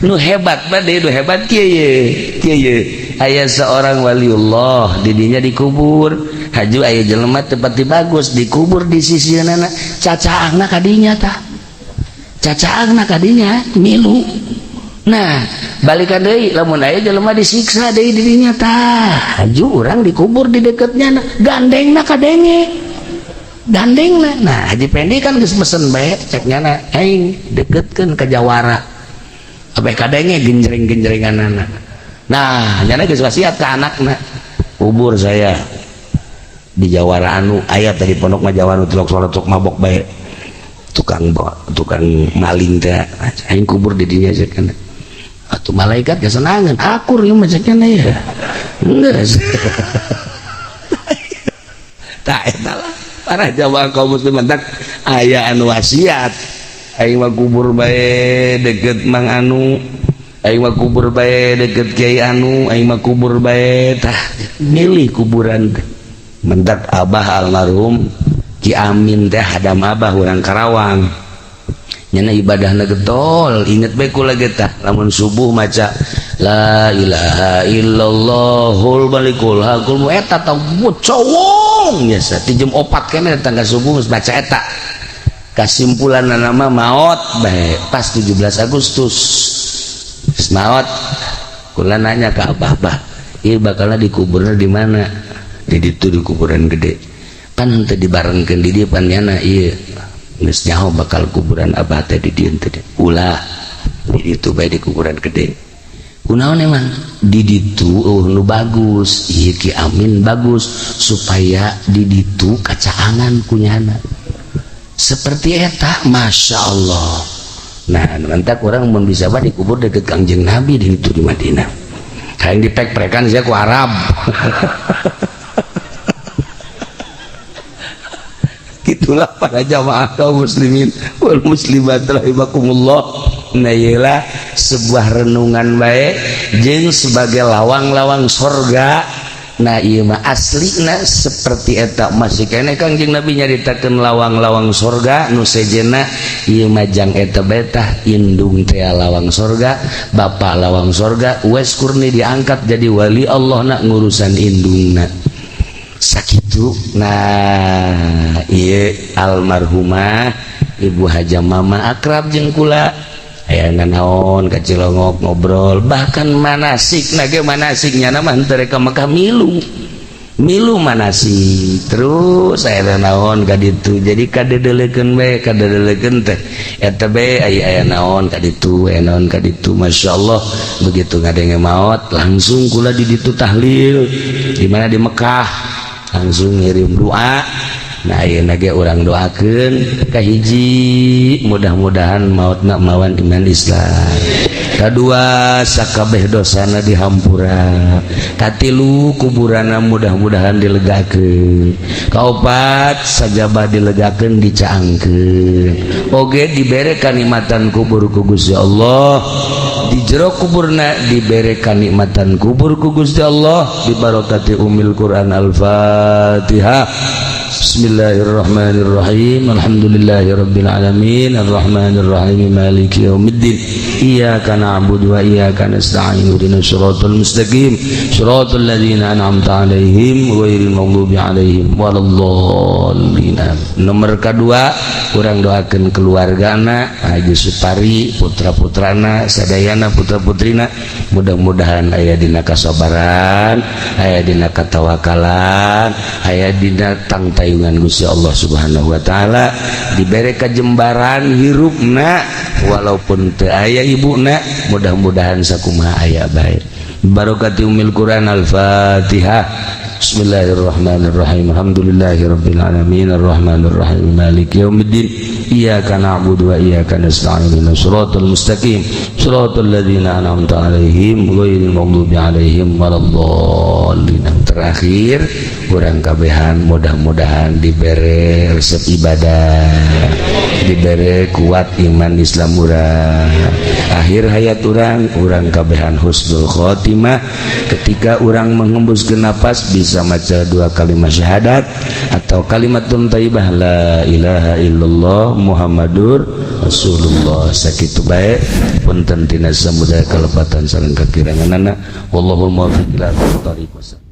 nu hebat bade nu hebat kieu aya seorang waliullah didinya dikubur haju aya jelema tempat bagus dikubur di sisieunan cacaangna kadinya tah cacaangna kadinya milu nah balikan deui lamun aya jelema disiksa deui didinya tah haju urang dikubur di deketnya gandengna kadenge gandengna nah Haji Pendi kan geus mesen bae ceknya aing deketkeun ka jawara abe kadenge genjreng-genjrenganana nah nyana geus wasiat ka anakna kubur saya di Jawara anu aya tadi pondok mah Jawa anu tilok salat sok mabok bae tukang maling teh aing kubur di dinya cenah atuh malaikat kesenangan akur ieu mah cenah ya geus tah eta lah para jamaah kaum muslimin tak aya anu wasiat aing mah kubur bae deket mang anu aing mah kubur bae deket kiai anu aing mah kubur bae tah milih kuburan mendak abah almarhum Ki Amin teh hadam abah urang Karawang nyana ibadahna getol inget bae kula ge tah lamun subuh maca la ilaha illallahul malikul hakul eta tah cowong biasa ti jam 4 keneh tangga subuh geus baca eta Kasimpulan nama maut bae pas 17 Agustus maut. Kula nanya ke abah ieu bakalna dikuburna di mana? Di ditu di kuburan gede. Kan teu dibarengkeun di dieu pan nyana ieu. Geus nyaho bakal kuburan abah teh di dieu teh. Ulah di ditu bae di kuburan gede. Kunaon emang di ditu nu bagus ieu Ki Amin bagus supaya di ditu kacaangan kunyana. Seperti eta Masya Allah. Nah nanti orang mau bisa bah dikubur deket Kangjeng Nabi di itu di Madinah. Kayak dipek-pekan saya ku Arab. Gitulah para jamaah kaum muslimin wal muslimat rahimakumullah. Nah iyalah sebuah renungan baik jeung sebagai lawang-lawang sorga. Nah iya mah aslina seperti eta masih kene Kangjeng Nabi nyaritakeun lawang-lawang sorga nu sejena ieu mah jang eta betah indung teh lawang sorga bapa lawang sorga Uwais Kurni diangkat jadi wali Allah nak ngurusan indungna sakitu. Nah ieu almarhumah Ibu Haja Mama akrab jeung kula aya naon ka Cilongok ngobrol bahkan manasik nage manasiknya nama henteu rek ka Mekah milu manasik terus aya naon ka ditu jadi kadedelekeun bae kadedelekeun teh eta bae aya naon ka ditu aya naon ka ditu masyaallah begitu ngadenge maot langsung kula di ditu tahlil di mana di Mekah langsung ngirim doa. Nah ayeuna ge urang doakeun kahiji mudah-mudahan mautna mawan iman Islam, kadua sakabeh dosana dihampura, katilu kuburana mudah-mudahan dilegakeun, kaopat sajabah dilegakeun dicaangkeun, oge dibere kanikmatan kubur ku Gusti Allah, di jero kuburna dibere kanikmatan kubur ku Gusti Allah di barokati Ummul Quran Al-Fatihah. Bismillahirrahmanirrahim. Alhamdulillahirabbil alamin arrahmanir rahim maliki yaumiddin iyyaka na'budu wa iyyaka nasta'in ihdinas siratal mustaqim siratal ladzina an'amta 'alaihim ghairil maghdubi 'alaihim waladdallin. Nomor kedua urang doakeun keluargana Haji Supari putra-putrana sadayana putra-putrina mudah-mudahan aya dina kasabaran aya dina katawakalan aya dina tangtayungan Gusti Allah Subhanahu wa taala dibere kajembaran hirupna walaupun teu aya ibuna mudah-mudahan sakumaha aya bae barokati Ummul Quran Al-Fatihah. Bismillahirrahmanirrahim. Alhamdulillahirabbil alamin arrahmanir rahim maliki yaumiddin iyyaka na'budu wa iyyaka nasta'in ihdinas siratal mustaqim siratal ladzina an'amta 'alaihim ghairil maghdubi 'alaihim waladdallin. Terakhir urang kabehan mudah-mudahan dibere resep ibadah dibere kuat iman Islam urang akhir hayat urang kabehan husnul khotimah ketika urang menghembuskeun napas bisa maca dua kalimat syahadat atau kalimatun thayyibah la ilaha illallah Muhammadur Rasulullah sakitu bae punten tina samudaya kalepatan sareng kakiranganana wallahul muwaffiq ila aqwamit thoriq.